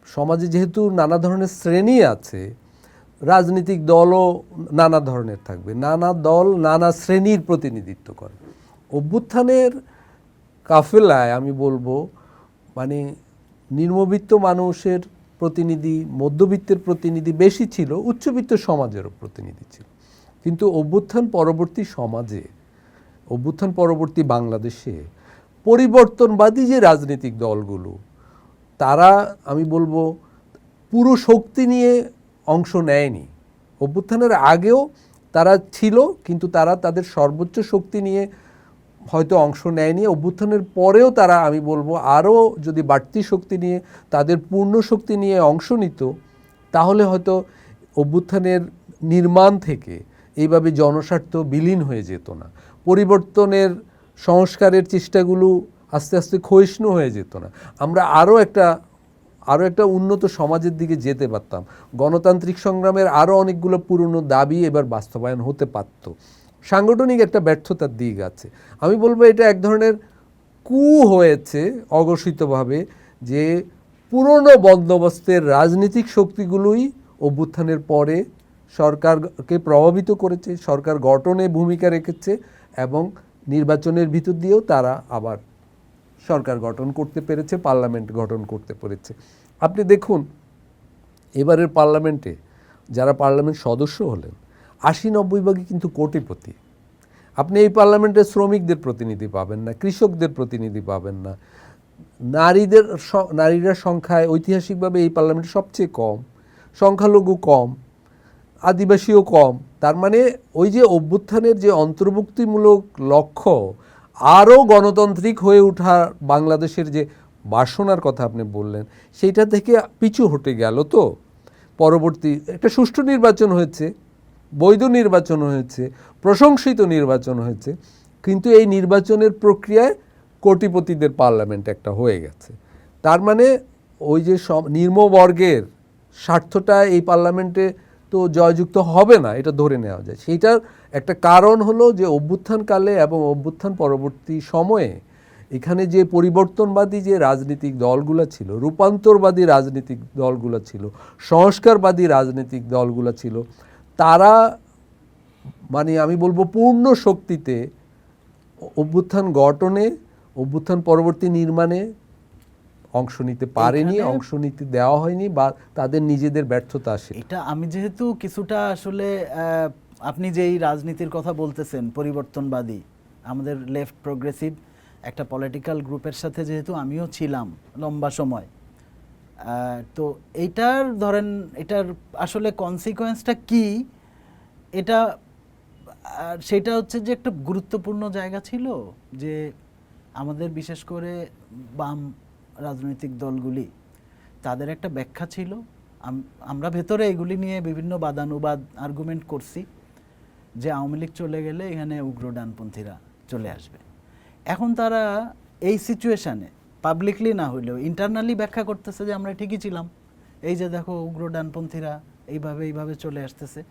সমাজে যেহেতু নানা ধরনের শ্রেণী আছে, রাজনৈতিক দলও নানা ধরনের থাকবে, নানা দল নানা শ্রেণীর প্রতিনিধিত্ব করে। অভ্যুত্থানের কাফেলায় আমি বলবো মানে নিম্নবিত্ত মানুষের প্রতিনিধি, মধ্যবিত্তের প্রতিনিধি বেশি ছিল, উচ্চবিত্ত সমাজেরও প্রতিনিধি ছিল। কিন্তু অভ্যুত্থান পরবর্তী সমাজে, অভ্যুত্থান পরবর্তী বাংলাদেশে পরিবর্তনবাদী যে রাজনৈতিক দলগুলো, তারা আমি বলবো পুরো শক্তি নিয়ে অংশ নেয়নি। অভ্যুত্থানের আগেও তারা ছিল, কিন্তু তারা তাদের সর্বোচ্চ শক্তি নিয়ে হয়তো অংশ নেয়নি। অভ্যুত্থানের পরেও তারা আমি বলবো আরও যদি বাড়তি শক্তি নিয়ে, তাদের পূর্ণ শক্তি নিয়ে অংশ নিত, তাহলে হয়তো অভ্যুত্থানের নির্মাণ থেকে এইভাবে জনস্বার্থ বিলীন হয়ে যেত না, পরিবর্তনের সংস্কারের চেষ্টাগুলো আস্তে আস্তে ক্ষয়িষ্ণু হয়ে যেত না, আমরা আরও একটা উন্নত সমাজের দিকে যেতে পারতাম, গণতান্ত্রিক সংগ্রামের আরও অনেকগুলো পুরনো দাবি এবার বাস্তবায়ন হতে পারত। সাংগঠনিক একটা ব্যর্থতার দিক আছে। আমি বলবো এটা এক ধরনের কু হয়েছে অঘোষিতভাবে, যে পুরনো বন্দোবস্তের রাজনৈতিক শক্তিগুলোই অভ্যুত্থানের পরে সরকারকে প্রভাবিত করেছে, সরকার গঠনে ভূমিকা রেখেছে, এবং নির্বাচনের ভিতর দিয়েও তারা আবার সরকার গঠন করতে পেরেছে, পার্লামেন্ট গঠন করতে পেরেছে। আপনি দেখুন এবারের পার্লামেন্টে যারা পার্লামেন্ট সদস্য হলেন 80-90 ভাগই কিন্তু কোটিপতি। আপনি এই পার্লামেন্টে শ্রমিকদের প্রতিনিধি পাবেন না, কৃষকদের প্রতিনিধি পাবেন না, নারীরা সংখ্যায় ঐতিহাসিকভাবে এই পার্লামেন্টে সবচেয়ে কম, সংখ্যালঘু কম, আদিবাসীও কম। তার মানে ওই যে অভ্যুত্থানের যে অন্তর্ভুক্তিমূলক লক্ষ্য, আরও গণতান্ত্রিক হয়ে ওঠা বাংলাদেশের যে বাসনার কথা আপনি বললেন, সেইটা থেকে পিছু হটে গেল। তো পরবর্তী একটা সুষ্ঠু নির্বাচন হয়েছে, বৈধ নির্বাচন হয়েছে, প্রশংসিত নির্বাচন হয়েছে, কিন্তু এই নির্বাচনের প্রক্রিয়ায় কোটিপতিদের পার্লামেন্ট একটা হয়ে গেছে। তার মানে ওই যে নিম্নবর্গের স্বার্থটা এই পার্লামেন্টে তো জয়যুক্ত হবে না, এটা ধরে নেওয়া যায়। সেইটার একটা কারণ হলো যে অভ্যুত্থানকালে এবং অভ্যুত্থান পরবর্তী সময়ে এখানে যে পরিবর্তনবাদী যে রাজনৈতিক দলগুলো ছিল, রূপান্তরবাদী রাজনৈতিক দলগুলো ছিল, সংস্কারবাদী রাজনৈতিক দলগুলো ছিল, তারা মানে আমি বলবো পূর্ণ শক্তিতে অভ্যুত্থান গঠনে, অভ্যুত্থান পরবর্তী নির্মাণে অংশ নিতে পারেনি, অংশ নিতে দেওয়া হয়নি, বা তাদের নিজেদের ব্যর্থতা আসে। এটা আমি যেহেতু কিছুটা আসলে আপনি যেই রাজনীতির কথা বলতেছেন পরিবর্তনবাদী, আমাদের লেফট প্রোগ্রেসিভ একটা পলিটিক্যাল গ্রুপের সাথে যেহেতু আমিও ছিলাম লম্বা সময়, তো এইটার ধরেন এটার আসলে কনসিকোয়েন্সটা কি, এটা সেটা হচ্ছে যে একটা গুরুত্বপূর্ণ জায়গা ছিল যে আমাদের বিশেষ করে বাম রাজনৈতিক দলগুলি, তাদের একটা ব্যাখ্যা ছিল। আমরা ভেতরে এগুলি নিয়ে বিভিন্ন বাদানুবাদ আর্গুমেন্ট করছি যে আওয়ামী লীগ চলে গেলে এখানে উগ্র ডানপন্থীরা চলে আসবে। এখন তারা এই সিচুয়েশানে পাবলিকলি না হইলেও ইন্টারনালি ব্যাখ্যা করতেছে যে আমরা ঠিকই ছিলাম, এই যে দেখো উগ্র ডানপন্থীরা এইভাবে চলে আসতেছে।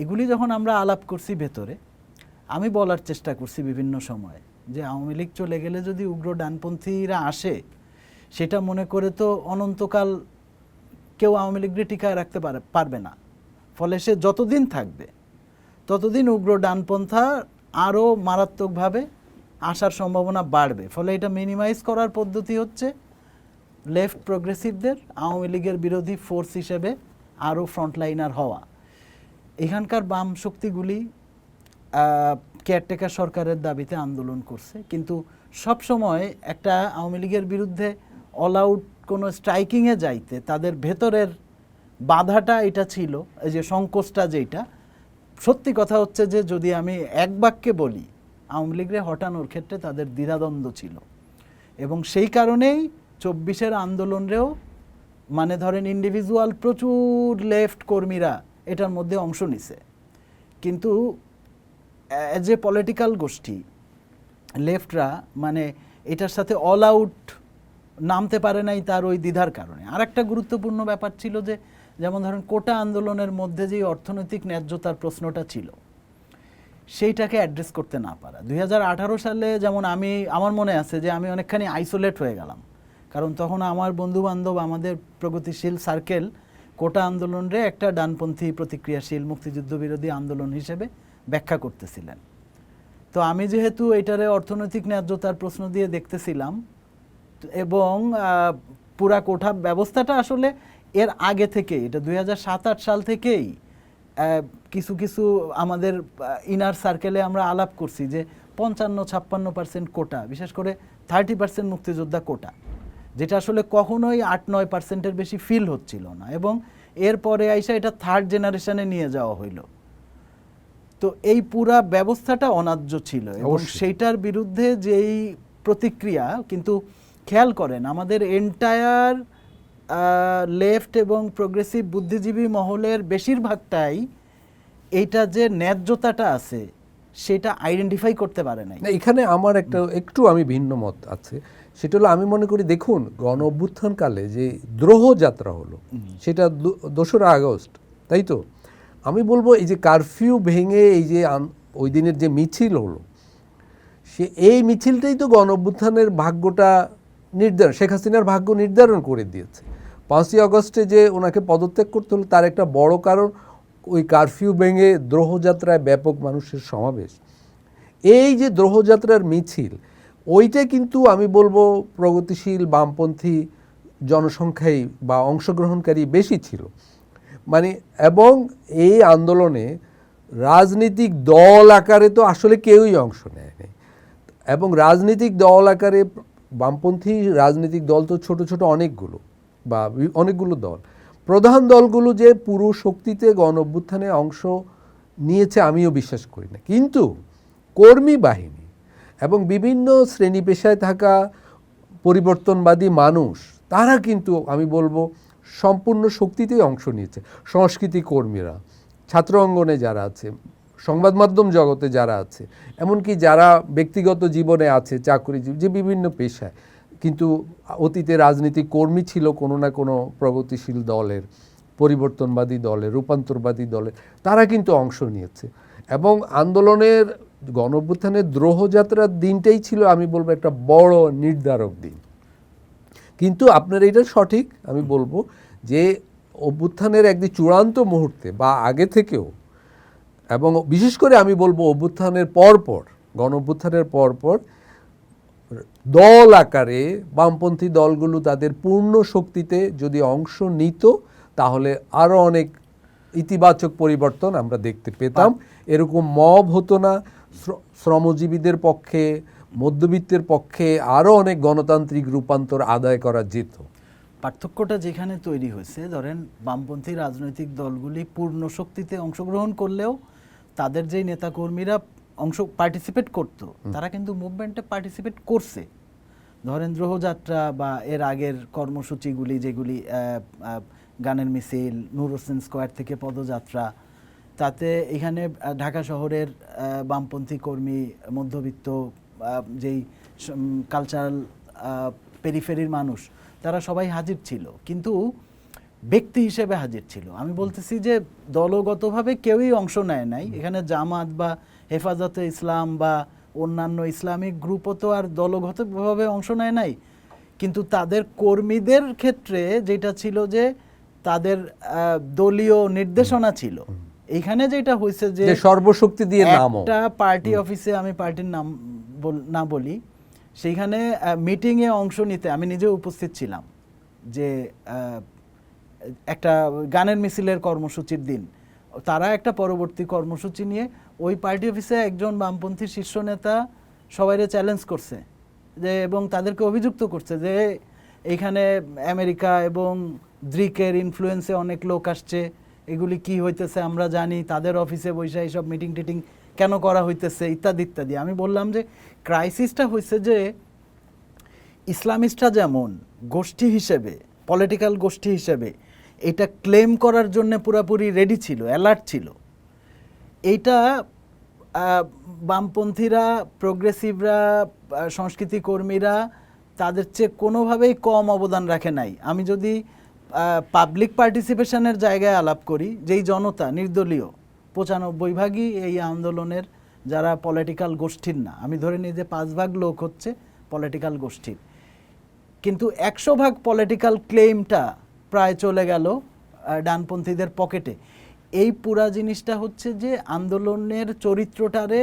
এগুলি যখন আমরা আলাপ করছি ভেতরে, আমি বলার চেষ্টা করছি বিভিন্ন সময় যে আওয়ামী লীগ চলে গেলে যদি উগ্র ডানপন্থীরা আসে, সেটা মনে করে তো অনন্তকাল কেউ আওয়ামী লীগকে টিকায় রাখতে পারবে না। ফলে সে যতদিন থাকবে ততদিন উগ্র ডানপন্থা আরও মারাত্মকভাবে আসার সম্ভাবনা বাড়বে। ফলে এটা মিনিমাইজ করার পদ্ধতি হচ্ছে লেফট প্রোগ্রেসিভদের আওয়ামী লীগের বিরোধী ফোর্স হিসেবে আরও ফ্রন্টলাইনার হওয়া। এখানকার বাম শক্তিগুলি কেয়ারটেকার সরকারের দাবিতে আন্দোলন করছে, কিন্তু সব সময় একটা আওয়ামী লীগের বিরুদ্ধে অল আউট কোনো স্ট্রাইকিংয়ে যাইতে তাদের ভেতরের বাধাটা এটা ছিল, এই যে সংকোচটা যেটা। সত্যি কথা হচ্ছে যে যদি আমি এক বাক্যে বলি, আওয়ামী লীগরে হটানোর ক্ষেত্রে তাদের দ্বিধাদ্বন্দ্ব ছিল, এবং সেই কারণেই 24-এর আন্দোলনরেও মানে ধরেন ইন্ডিভিজুয়াল প্রচুর লেফট কর্মীরা এটার মধ্যে অংশ নিছে, কিন্তু অ্যাজ এ পলিটিক্যাল গোষ্ঠী লেফটরা মানে এটার সাথে অল আউট নামতে পারে নাই তার ওই দ্বিধার কারণে। আর একটা গুরুত্বপূর্ণ ব্যাপার ছিল যে যেমন ধরেন কোটা আন্দোলনের মধ্যে যে অর্থনৈতিক ন্যায্যতার প্রশ্নটা ছিল সেইটাকে অ্যাড্রেস করতে না পারা। 2018 সালে যেমন আমার মনে আছে যে আমি অনেকখানি আইসোলেট হয়ে গেলাম, কারণ তখন আমার বন্ধু বান্ধব আমাদের প্রগতিশীল সার্কেল কোটা আন্দোলনরে একটা ডানপন্থী প্রতিক্রিয়াশীল মুক্তিযুদ্ধ বিরোধী আন্দোলন হিসেবে ব্যাখ্যা করতেছিলেন। তো আমি যেহেতু এটারে অর্থনৈতিক ন্যায্যতার প্রশ্ন দিয়ে দেখতেছিলাম এবং পুরা কোটা ব্যবস্থাটা আসলে এর আগে থেকে, এটা 2007-8 সাল থেকেই কিছু কিছু আমাদের ইনার সার্কেলে আমরা আলাপ করছি যে 55-56% কোটা, বিশেষ করে 30% মুক্তিযোদ্ধা কোটা, যেটা আসলে কখনোই 8-9%-এর বেশি ফিল হচ্ছিল না, এবং এরপরে আইসা এটা থার্ড জেনারেশনে নিয়ে যাওয়া হইল। তো এই পুরা ব্যবস্থাটা অন্যায্য ছিল এবং সেইটার বিরুদ্ধে যেই প্রতিক্রিয়া, কিন্তু খেয়াল করেন আমাদের এন্টায়ার লেফট এবং প্রোগ্রেসিভ বুদ্ধিজীবী মহলের বেশিরভাগটাই এইটা যে ন্যায্যতাটা আছে সেটা আইডেন্টিফাই করতে পারে নাই। এখানে আমার একটু আমি ভিন্ন মত আছে, সেটা হলো আমি মনে করি দেখুন গণ অভ্যুত্থানকালে যে দ্রোহ যাত্রা হলো সেটা 2রা আগস্ট, তাই তো? আমি বলবো এই যে কারফিউ ভেঙে এই যে ওই দিনের যে মিছিল হলো, এই মিছিলটাই তো গণ অভ্যুত্থানের ভাগ্যটা নির্ধারণ, শেখ হাসিনার ভাগ্য নির্ধারণ করে দিয়েছে। 5ই আগস্টে যে ওনাকে পদত্যাগ করতে হলো তার একটা বড় কারণ ওই কারফিউ ভেঙে দ্রোহযাত্রায় ব্যাপক মানুষের সমাবেশ। এই যে দ্রোহযাত্রার মিছিল, ওইটা কিন্তু আমি বলবো প্রগতিশীল বামপন্থী জনসংখ্যাই বা অংশগ্রহণকারী বেশি ছিল, মানে এবং এই আন্দোলনে রাজনৈতিক দল আকারে তো আসলে কেউই অংশ নেয়নি, এবং রাজনৈতিক দল আকারে বামপন্থী রাজনৈতিক দল তো ছোট ছোট অনেকগুলো দল, প্রধান দলগুলো যে পুরো শক্তিতে গণ অভ্যুত্থানে অংশ নিয়েছে আমিও বিশ্বাস করি না, কিন্তু কর্মী বাহিনী এবং বিভিন্ন শ্রেণী পেশায় থাকা পরিবর্তনবাদী মানুষ তারা কিন্তু আমি বলবো সম্পূর্ণ শক্তিতেই অংশ নিয়েছে। সংস্কৃতি কর্মীরা, ছাত্র অঙ্গনে যারা আছে, সংবাদ মাধ্যম জগতে যারা আছে, এমনকি যারা ব্যক্তিগত জীবনে আছে, চাকরিজীবী, যে বিভিন্ন পেশায় কিন্তু অতীতে রাজনীতিক কর্মী ছিল কোনো না কোনো প্রগতিশীল দলের, পরিবর্তনবাদী দলের, রূপান্তরবাদী দলের, তারা কিন্তু অংশ নিয়েছে। এবং আন্দোলনের গণ অভ্যুত্থানের দ্রোহযাত্রার দিনটাই ছিল আমি বলবো একটা বড় নির্ধারক দিন। কিন্তু আপনার এটা সঠিক, আমি বলবো যে অভ্যুত্থানের একদিন চূড়ান্ত মুহূর্তে বা আগে থেকেও, এবং বিশেষ করে আমি বলবো অভ্যুত্থানের পরপর, গণ অভ্যুত্থানের পরপর দল আকারে বামপন্থী দলগুলো তাদের পূর্ণ শক্তিতে যদি অংশ নিত তাহলে আরও অনেক ইতিবাচক পরিবর্তন আমরা দেখতে পেতাম। এরকম মব হতো না, শ্রমজীবীদের পক্ষে, মধ্যবিত্তের পক্ষে আরও অনেক গণতান্ত্রিক রূপান্তর আদায় করা যেত। পার্থক্যটা যেখানে তৈরি হয়েছে, ধরেন বামপন্থী রাজনৈতিক দলগুলি পূর্ণ শক্তিতে অংশগ্রহণ করলেও তাদের যেই নেতাকর্মীরা পার্টিসিপেট করতো, তারা কিন্তু মুভমেন্টে পার্টিসিপেট করছে। ধরেন দ্রোহযাত্রা বা এর আগের কর্মসূচিগুলি, যেগুলি গানের মিছিল, নূর হোসেন স্কোয়ার থেকে পদযাত্রা, তাতে এখানে ঢাকা শহরের বামপন্থী কর্মী, মধ্যবিত্ত, যেই কালচারাল পেরিফেরির মানুষ, তারা সবাই হাজির ছিল, কিন্তু ব্যক্তি হিসেবে হাজির ছিল। আমি বলতেছি যে দলগতভাবে কেউই অংশ নেয় নাই। এখানে জামাত বা হেফাজতে ইসলাম বা অন্যান্য ইসলামিক গ্রুপও তো আর দলগতভাবে অংশ নেয় নাই, কিন্তু তাদের কর্মীদের ক্ষেত্রে যেটা ছিল যে তাদের দলীয় নির্দেশনা ছিল। এইখানে যেটা হয়েছে যে সর্বশক্তি দিয়ে একটা পার্টি অফিসে, আমি পার্টির নাম না বলি, সেইখানে মিটিংয়ে অংশ নিতে আমি নিজে উপস্থিত ছিলাম, যে একটা গানের মিছিলের কর্মসূচির দিন তারা একটা পরবর্তী কর্মসূচি নিয়ে ওই পার্টি অফিসে একজন বামপন্থী শীর্ষ নেতা সবাইরে চ্যালেঞ্জ করছে যে, এবং তাদেরকে অভিযুক্ত করছে যে এইখানে আমেরিকা এবং দ্রিকের ইনফ্লুয়েন্সে অনেক লোক আসছে, এগুলি কি হইতেছে আমরা জানি, তাদের অফিসে বসে এইসব মিটিং টিটিং কেন করা হইতেছে ইত্যাদি ইত্যাদি। আমি বললাম যে ক্রাইসিসটা হয়েছে যে ইসলামিস্টরা যেমন গোষ্ঠী হিসেবে, পলিটিক্যাল গোষ্ঠী হিসেবে এটা ক্লেম করার জন্য পুরাপুরি রেডি ছিল, অ্যালার্ট ছিল, এইটা বামপন্থীরা, প্রোগ্রেসিভরা, সংস্কৃতি কর্মীরা তাদের চেয়ে কোনোভাবেই কম অবদান রাখে নাই। আমি যদি পাবলিক পার্টিসিপেশনের জায়গায় আলাপ করি, যেই জনতা নির্দলীয় 95% এই আন্দোলনের যারা পলিটিক্যাল গোষ্ঠীর না, আমি ধরে নিই যে 5% লোক হচ্ছে পলিটিক্যাল গোষ্ঠীর, কিন্তু 100% পলিটিক্যাল ক্লেইমটা প্রায় চলে গেল ডানপন্থীদের পকেটে। এই পুরা জিনিসটা হচ্ছে যে আন্দোলনের চরিত্রটারে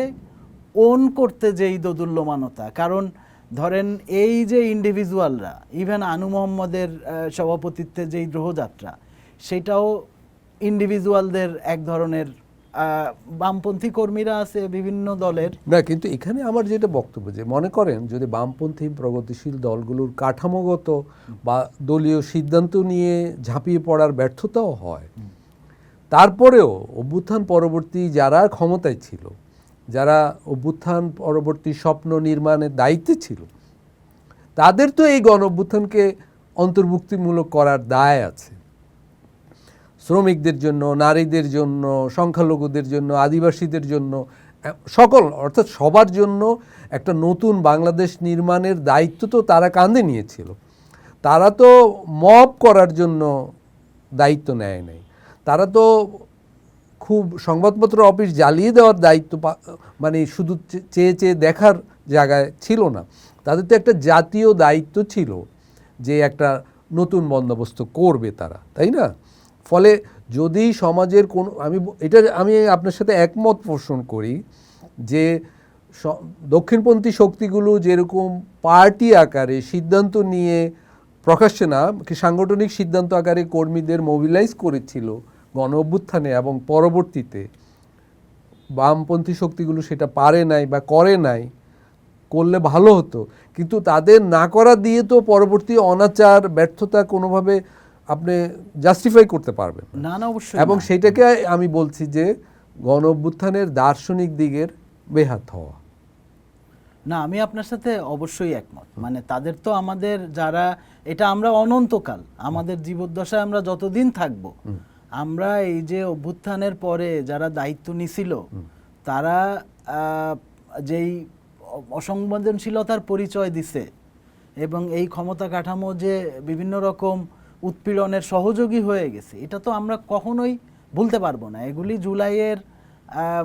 ওন করতে যেই দোদুল্যমানতা। কারণ ধরেন এই যে ইন্ডিভিজুয়ালরা, ইভেন আনু মোহাম্মদের সভাপতিত্বে যেই গ্রহযাত্রা, সেটাও ইন্ডিভিজুয়ালদের এক ধরনের বামপন্থী কর্মীরা আছে বিভিন্ন দলের না, কিন্তু এখানে আমার যেটা বক্তব্য, যে মনে করেন যদি বামপন্থী প্রগতিশীল দলগুলোর কাঠামোগত বা দলীয় সিদ্ধান্ত নিয়ে ঝাঁপিয়ে পড়ার ব্যর্থতাও হয়, তারপরেও অভ্যুত্থান পরবর্তী যারা ক্ষমতায় ছিল, যারা অভ্যুত্থান পরবর্তী স্বপ্ন নির্মাণের দায়িত্বে ছিল, তাদের তো এই গণ অভ্যুত্থানকে অন্তর্ভুক্তিমূলক করার দায় আছে। শ্রমিকদের জন্য, নারীদের জন্য, সংখ্যালঘুদের জন্য, আদিবাসীদের জন্য, সকল অর্থাৎ সবার জন্য একটা নতুন বাংলাদেশ নির্মাণের দায়িত্ব তো তারা কাঁধে নিয়েছিল। তারা তো মব করার জন্য দায়িত্ব নেয় নাই, তারা তো খুব সংবাদপত্র অফিস জ্বালিয়ে দেওয়ার দায়িত্ব মানে শুধু চেয়ে চেয়ে দেখার জায়গায় ছিল না। তাদের তো একটা জাতীয় দায়িত্ব ছিল যে একটা নতুন বন্দোবস্ত করবে তারা, তাই না? ফলে যদি সমাজের কোনো, আমি আপনার সাথে একমত পোষণ করি যে দক্ষিণপন্থী শক্তিগুলো যেরকম পার্টি আকারে সিদ্ধান্ত নিয়ে, প্রকাশ্যে না, সাংগঠনিক সিদ্ধান্ত আকারে কর্মীদের মোবিলাইজ করেছিল গণ অভ্যুত্থানে, এবং পরবর্তীতে বামপন্থী শক্তিগুলো সেটা পারে নাই বা করে নাই, করলে ভালো হতো। কিন্তু তাদের না করা দিয়ে তো পরবর্তী অনাচার, ব্যর্থতা কোনোভাবে আপনি জাস্টিফাই করতে পারবেন না, না, অবশ্যই। এবং সেটাকে আমি বলছি যে গণ অভ্যুত্থানের দার্শনিক দিকের বেহাত হওয়া। না, আমি আপনার সাথে অবশ্যই একমত। মানে তাদের তো আমাদের যারা, এটা আমরা অনন্তকাল, আমাদের জীবদ্দশায় আমরা যতদিন থাকব, আমরা এই যে অভ্যুত্থানের পরে যারা দায়িত্ব নিছিল, তারা যেই অসংবেদনশীলতার পরিচয় দিছে এবং এই ক্ষমতা কাঠামো যে বিভিন্ন রকম উৎপীড়নের সহযোগী হয়ে গেছে, এটা তো আমরা কখনোই ভুলতে পারবো না। এগুলি জুলাইয়ের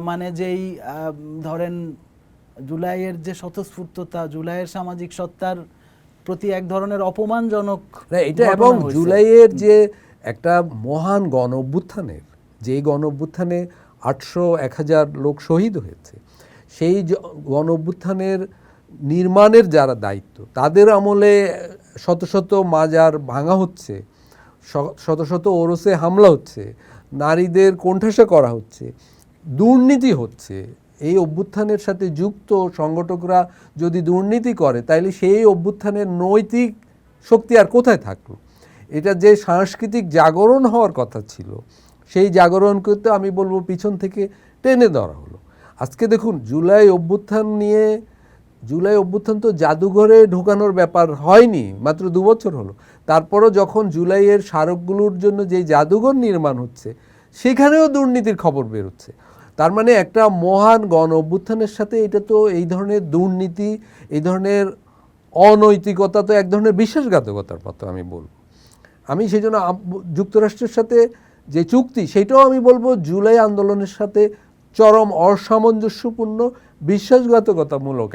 মানে যেই ধরেন জুলাইয়ের যে স্বতঃস্ফূর্ততা, জুলাইয়ের সামাজিক সত্তার প্রতি এক ধরনের অপমানজনক এটা, এবং জুলাইয়ের যে একটা মহান গণ অভ্যুত্থানের, যে গণ অভ্যুত্থানে 800-1000 লোক শহীদ হয়েছে, সেই গণ অভ্যুত্থানের নির্মাণের যারা দায়িত্ব, তাদের আমলে শত শত মাজার ভাঙা হচ্ছে, শত শত ওরসে হামলা হচ্ছে, নারীদের কোণঠাসা করা হচ্ছে, দুর্নীতি হচ্ছে। এই অভ্যুত্থানের সাথে যুক্ত সংগঠকরা যদি দুর্নীতি করে, তাইলে সেই অভ্যুত্থানের নৈতিক শক্তি আর কোথায় থাকলো? এটা যে সাংস্কৃতিক জাগরণ হওয়ার কথা ছিল, সেই জাগরণকে তো আমি বলবো পিছন থেকে টেনে ধরা হলো। আজকে দেখুন, জুলাই অভ্যুত্থান তো জাদুঘরে ঢোকানোর ব্যাপার হয়নি, মাত্র 2 বছর হলো। তারপরও যখন জুলাইয়ের স্মারকগুলোর জন্য যে জাদুঘর নির্মাণ হচ্ছে, সেখানেও দুর্নীতির খবর বেরোচ্ছে। তার মানে একটা মহান গণ অভ্যুত্থানের সাথে এটা তো এই ধরনের দুর্নীতি, এই ধরনের অনৈতিকতা তো এক ধরনের বিশ্বাসঘাতকতার মতো আমি বলবো। আমি সেই জন্য যুক্তরাষ্ট্রের সাথে যে চুক্তি, সেটাও আমি বলবো জুলাই আন্দোলনের সাথে চরম অসামঞ্জস্যপূর্ণ, বিশ্বাসঘাতকতামূলক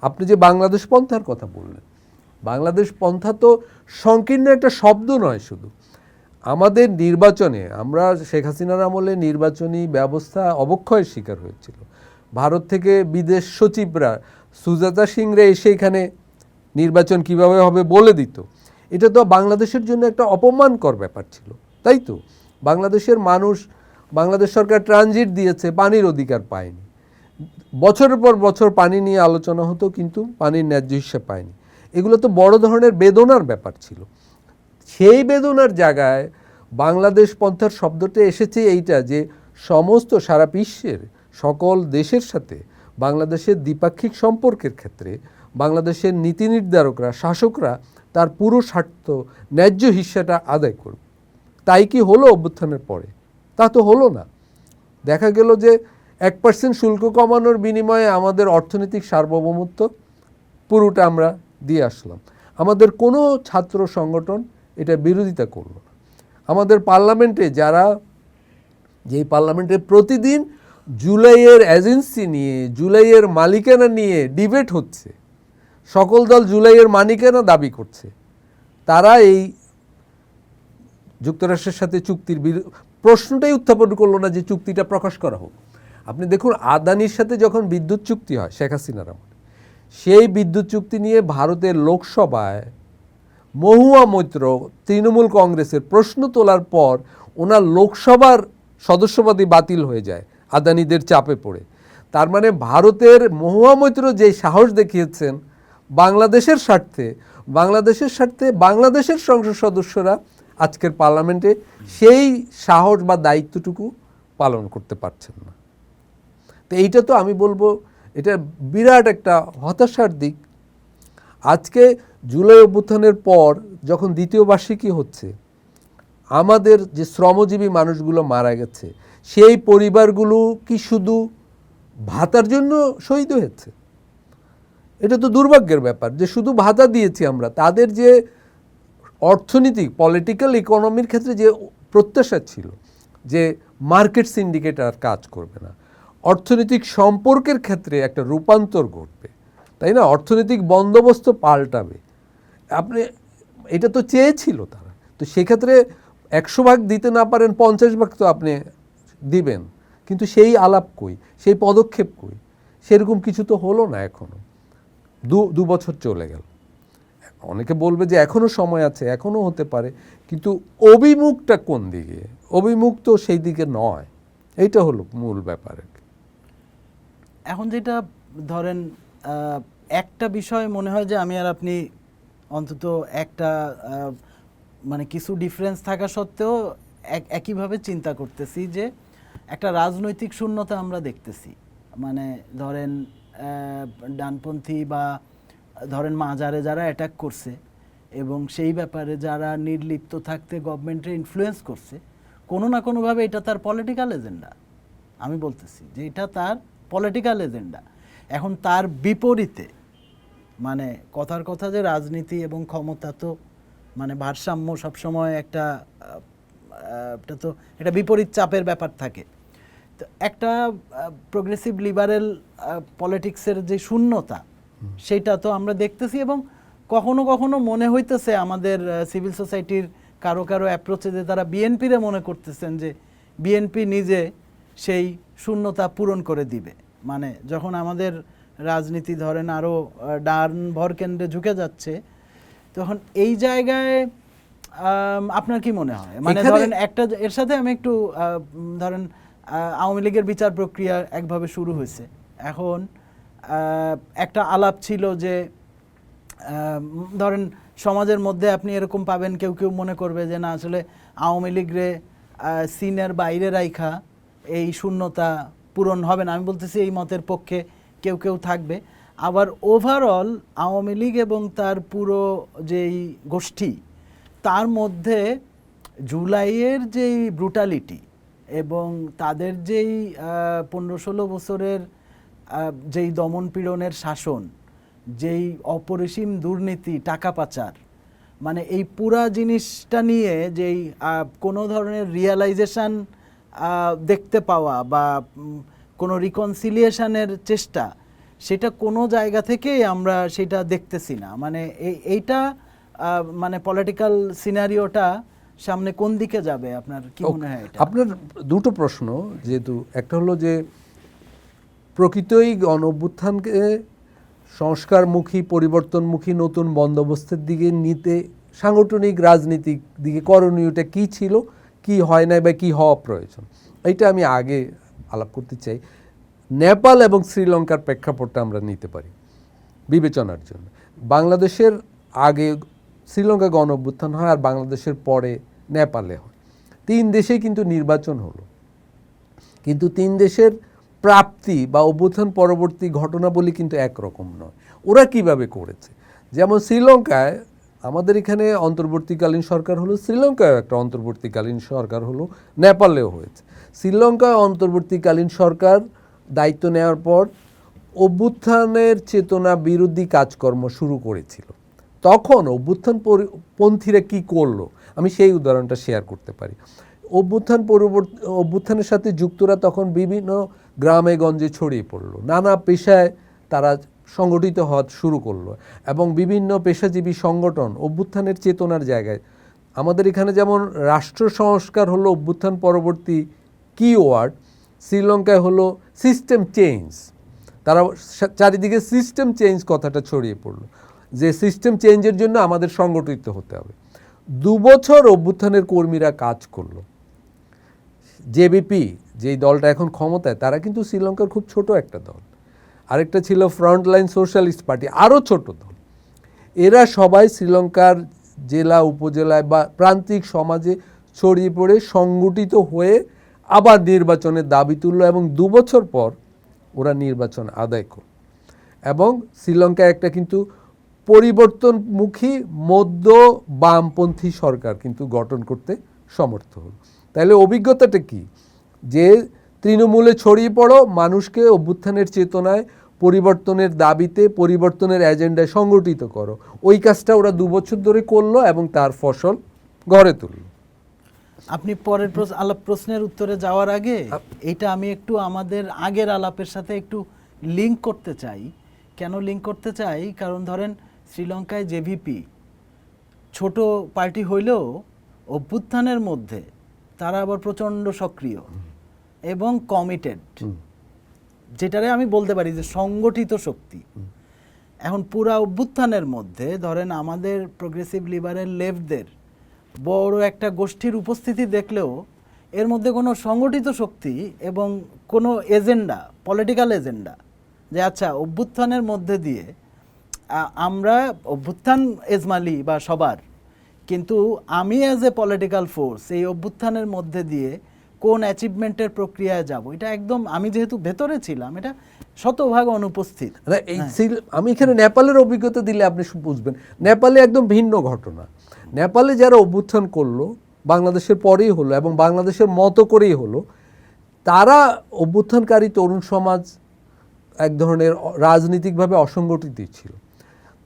আপনি যে বাংলাদেশ পন্থার কথা বললেন, বাংলাদেশ পন্থা তো সংকীর্ণ একটা শব্দ নয় শুধু। আমাদের নির্বাচনে, আমরা শেখ হাসিনার আমলে নির্বাচনী ব্যবস্থা অবক্ষয়ের শিকার হয়েছিল। ভারত থেকে বিদেশ সচিবরা, সুজাতা সিংরা এসে এখানে নির্বাচন কিভাবে হবে বলে দিত। এটা তো বাংলাদেশের জন্য একটা অপমানকর ব্যাপার ছিল, তাই তো? বাংলাদেশের মানুষ, বাংলাদেশ সরকার ট্রানজিট দিয়েছে, পানির অধিকার পায়নি। বছরের পর বছর পানি নিয়ে আলোচনা হতো, কিন্তু পানির ন্যায্য হিসেবে পায়নি। এগুলো তো বড় ধরনের বেদনার ব্যাপার ছিল। সেই বেদনার জায়গায় বাংলাদেশ পন্থার শব্দটা এসেছে এইটা, যে সমস্ত সারা বিশ্বের সকল দেশের সাথে বাংলাদেশের দ্বিপাক্ষিক সম্পর্কের ক্ষেত্রে বাংলাদেশের নীতি নির্ধারকরা, শাসকরা তার পুরো স্বার্থ, ন্যায্য হিস্সাটা আদায় করবে। তাই কি হলো অভ্যুত্থানের পরে? তা তো হলো না। দেখা গেল যে 1% শুল্ক কমানোর বিনিময়ে আমাদের অর্থনৈতিক সার্বভৌমত্ব পুরোটা আমরা দিয়ে আসলাম। আমাদের কোনো ছাত্র সংগঠন এটা বিরোধিতা করলো না। আমাদের পার্লামেন্টে যারা, যেই পার্লামেন্টে প্রতিদিন জুলাইয়ের এজেন্সি নিয়ে, জুলাইয়ের মালিকানা নিয়ে ডিবেট হচ্ছে, সকল দল জুলাইয়ের মালিকানা দাবি করছে, তারা এই যুক্তরাষ্ট্রের সাথে চুক্তির প্রশ্নটাই উত্থাপন করলো না যে চুক্তিটা প্রকাশ করা হোক। আপনি দেখুন, আদানির সাথে যখন বিদ্যুৎ চুক্তি হয় শেখ হাসিনার আমলে, সেই বিদ্যুৎ চুক্তি নিয়ে ভারতের লোকসভায় মহুয়া মৈত্র তৃণমূল কংগ্রেসের প্রশ্ন তোলার পর ওনার লোকসভার সদস্যপদই বাতিল হয়ে যায় আদানিদের চাপে পড়ে। তার মানে ভারতের মহুয়া মৈত্র যে সাহস দেখিয়েছেন বাংলাদেশের স্বার্থে, বাংলাদেশের সংসদ সদস্যরা আজকের পার্লামেন্টে সেই সাহস বা দায়িত্বটুকু পালন করতে পারছেন না। তো এইটা তো আমি বলবো এটা বিরাট একটা হতাশার দিক। আজকে জুলাই অভ্যুত্থানের পর যখন দ্বিতীয় বার্ষিকী হচ্ছে, আমাদের যে শ্রমজীবী মানুষগুলো মারা গেছে সেই পরিবারগুলো কি শুধু ভাতার জন্য শহীদ হয়েছে? এটা তো দুর্ভাগ্যের ব্যাপার যে শুধু ভাতা দিয়েছি আমরা, তাদের যে অর্থনৈতিক পলিটিক্যাল ইকোনমির ক্ষেত্রে যে প্রত্যাশা ছিল যে মার্কেট সিন্ডিকেট আর কাজ করবে না, অর্থনৈতিক সম্পর্কের ক্ষেত্রে একটা রূপান্তর ঘটবে, তাই না, অর্থনৈতিক বন্দোবস্ত পাল্টাবে, আপনি এটা তো চেয়েছিল তারা। তো সেক্ষেত্রে 100 ভাগ দিতে না পারেন 50 ভাগ তো আপনি দিবেন, কিন্তু সেই আলাপ কই, সেই পদক্ষেপ কই? সেরকম কিছু তো হলো না এখনো। দু বছর চলে গেল। অনেকে বলবে যে এখনো সময় আছে, এখনো হতে পারে, কিন্তু অভিমুখটা কোন দিকে? অভিমুখ তো সেই দিকে নয়। এইটা হলো মূল ব্যাপার। এখন যেটা ধরেন একটা বিষয় মনে হয় যে আমি আর আপনি অন্তত একটা মানে কিছু ডিফারেন্স থাকা সত্ত্বেও একইভাবে চিন্তা করতেছি যে একটা রাজনৈতিক শূন্যতা আমরা দেখতেছি। মানে ধরেন ডানপন্থী বা ধরেন মাজারে যারা অ্যাটাক করছে এবং সেই ব্যাপারে যারা নির্লিপ্ত থাকতে গভর্নমেন্টের ইনফ্লুয়েন্স করছে, কোনো না কোনোভাবে এটা তার পলিটিক্যাল এজেন্ডা। আমি বলতেছি যে এটা তার পলিটিক্যাল এজেন্ডা। এখন তার বিপরীতে মানে কথার কথা যে রাজনীতি এবং ক্ষমতা তো মানে ভারসাম্য সবসময় একটা তো একটা বিপরীত চাপের ব্যাপার থাকে। তো একটা প্রোগ্রেসিভ লিবারেল পলিটিক্সের যে শূন্যতা সেটা তো আমরা দেখতেছি, এবং কখনো কখনো মনে হইতেছে আমাদের সিভিল সোসাইটির কারো কারো অ্যাপ্রোচে যে তারা বিএনপিরে মনে করতেছেন যে বিএনপি নিজে সেই শূন্যতা পূরণ করে দিবে। মানে যখন আমাদের রাজনীতি ধরেন আরও ডান ভর কেন্দ্রে ঝুঁকে যাচ্ছে, তখন এই জায়গায় আপনার কি মনে হয়? মানে ধরেন একটা এর সাথে আমি একটু ধরেন আওয়ামী লীগের বিচার প্রক্রিয়া একভাবে শুরু হয়েছে। এখন একটা আলাপ ছিল যে ধরেন সমাজের মধ্যে আপনি এরকম পাবেন, কেউ কেউ মনে করবে যে না আসলে আওয়ামী লীগরে সিনের বাইরে রাইখা এই শূন্যতা পূরণ হবে না। আমি বলতেছি এই মতের পক্ষে কেউ কেউ থাকবে। আবার ওভারঅল আওয়ামী লীগ এবং তার পুরো যেই গোষ্ঠী, তার মধ্যে জুলাইয়ের যেই ব্রুটালিটি এবং তাদের যেই 15-16 বছরের যেই দমন পীড়নের শাসন, যেই অপরিসীম দুর্নীতি, টাকা পাচার, মানে এই পুরা জিনিসটা নিয়ে যেই কোনো ধরনের রিয়ালাইজেশন দেখতে পাওয়া বা কোনো রিকনসিলিয়েশনের চেষ্টা, সেটা কোনো জায়গা থেকেই আমরা সেটা দেখতেছি না। মানে এইটা মানে পলিটিক্যাল সিনারিওটা সামনে কোন দিকে যাবে আপনার কি মনে হয়? আপনার দুটো প্রশ্ন, যেহেতু একটা হলো যে প্রকৃতই গণ অভ্যুত্থানকে সংস্কারমুখী, পরিবর্তনমুখী নতুন বন্দোবস্তের দিকে নিতে সাংগঠনিক রাজনীতিক দিকে করণীয়টা কী ছিল, কি হয় নাই বা কী হওয়া প্রয়োজন, এইটা আমি আগে আলাপ করতে চাই। নেপাল এবং শ্রীলঙ্কার প্রেক্ষাপটটা আমরা নিতে পারি বিবেচনার জন্য। বাংলাদেশের আগে শ্রীলঙ্কা গণ অভ্যুত্থান হয় আর বাংলাদেশের পরে নেপালে হয়। 3 দেশেই কিন্তু নির্বাচন হলো, কিন্তু 3 দেশের প্রাপ্তি বা অভ্যুত্থান পরবর্তী ঘটনাবলী কিন্তু একরকম নয়। ওরা কিভাবে করেছে, যেমন শ্রীলঙ্কায় আমাদের এখানে অন্তর্বর্তীকালীন সরকার হলো, শ্রীলঙ্কায় একটা অন্তর্বর্তীকালীন সরকার হলো, নেপালেও হয়েছে। শ্রীলঙ্কায় অন্তর্বর্তীকালীন সরকার দায়িত্ব নেওয়ার পর অভ্যুত্থানের চেতনা বিরোধী কাজকর্ম শুরু করেছিল। তখন পন্থীরা কি করলো, আমি সেই উদাহরণটা শেয়ার করতে পারি। অভ্যুত্থানের সাথে যুক্তরা তখন বিভিন্ন গ্রামে গঞ্জে ছড়িয়ে পড়লো, নানা পেশায় তারা সংগঠিত হওয়া শুরু করলো এবং বিভিন্ন পেশাজীবী সংগঠন অভ্যুত্থানের চেতনার জায়গায়, আমাদের এখানে যেমন রাষ্ট্র সংস্কার হলো অভ্যুত্থান পরবর্তী কি ওয়ার্ড, শ্রীলঙ্কায় হলো সিস্টেম চেঞ্জ। তারা চারিদিকে সিস্টেম চেঞ্জ কথাটা ছড়িয়ে পড়লো, যে সিস্টেম চেঞ্জের জন্য আমাদের সংগঠিত হতে হবে। 2 বছর অভ্যুত্থানের কর্মীরা কাজ করলো। জেভিপি যেই দলটা এখন ক্ষমতায়, তারা কিন্তু শ্রীলঙ্কার খুব ছোট একটা দল। আরেকটা ছিল ফ্রন্টলাইন সোশ্যালিস্ট পার্টি, আরও ছোট দল। এরা সবাই শ্রীলঙ্কার জেলা উপজেলায় বা প্রান্তিক সমাজে ছড়িয়ে পড়ে সংগঠিত হয়ে আবার নির্বাচনের দাবি তুলল এবং 2 বছর পর ওরা নির্বাচন আদায় করল এবং শ্রীলঙ্কায় একটা কিন্তু পরিবর্তনমুখী মধ্য বামপন্থী সরকার কিন্তু গঠন করতে সমর্থ হল। তাহলে অভিজ্ঞতাটা কি, যে তৃণমূলে ছড়িয়ে পড়ো, মানুষকে অভ্যুত্থানের চেতনায় পরিবর্তনের দাবিতে পরিবর্তনের এজেন্ডায় সংগঠিত করো। ওই কাজটা ওরা 2 বছর ধরে করলো এবং তার ফসল ঘরে তুলল। আপনি পরের প্রশ্নের উত্তরে যাওয়ার আগে এটা আমি একটু আমাদের আগের আলাপের সাথে একটু লিঙ্ক করতে চাই। কেন লিঙ্ক করতে চাই? কারণ ধরেন শ্রীলঙ্কায় জেভিপি ছোট পার্টি হইলেও অভ্যুত্থানের মধ্যে তারা আবার প্রচণ্ড সক্রিয় এবং কমিটেড, যেটারে আমি বলতে পারি যে সংগঠিত শক্তি। এখন পুরা অভ্যুত্থানের মধ্যে ধরেন আমাদের প্রোগ্রেসিভ লিবারেল লেফটদের বড় একটা গোষ্ঠীর উপস্থিতি দেখলেও এর মধ্যে কোনো সংগঠিত শক্তি এবং কোনো এজেন্ডা, পলিটিক্যাল এজেন্ডা, যে আচ্ছা অভ্যুত্থানের মধ্যে দিয়ে আমরা অভ্যুত্থান এজমালি বা সবার, কিন্তু আমি অ্যাজ এ পলিটিক্যাল ফোর্স এই অভ্যুত্থানের মধ্যে দিয়ে কোন অ্যাচিভমেন্টের প্রক্রিয়ায় যাব, এটা একদম, আমি যেহেতু ভেতরে ছিলাম, এটা শতভাগ অনুপস্থিত। আমি এখানে নেপালের অভিজ্ঞতা দিলে আপনি বুঝবেন, নেপালে একদম ভিন্ন ঘটনা। নেপালে যারা অভ্যুত্থান করলো, বাংলাদেশের পরেই হলো এবং বাংলাদেশের মতো করেই হলো, তারা অভ্যুত্থানকারী তরুণ সমাজ এক ধরনের রাজনীতিকভাবে অসংগঠিত ছিল।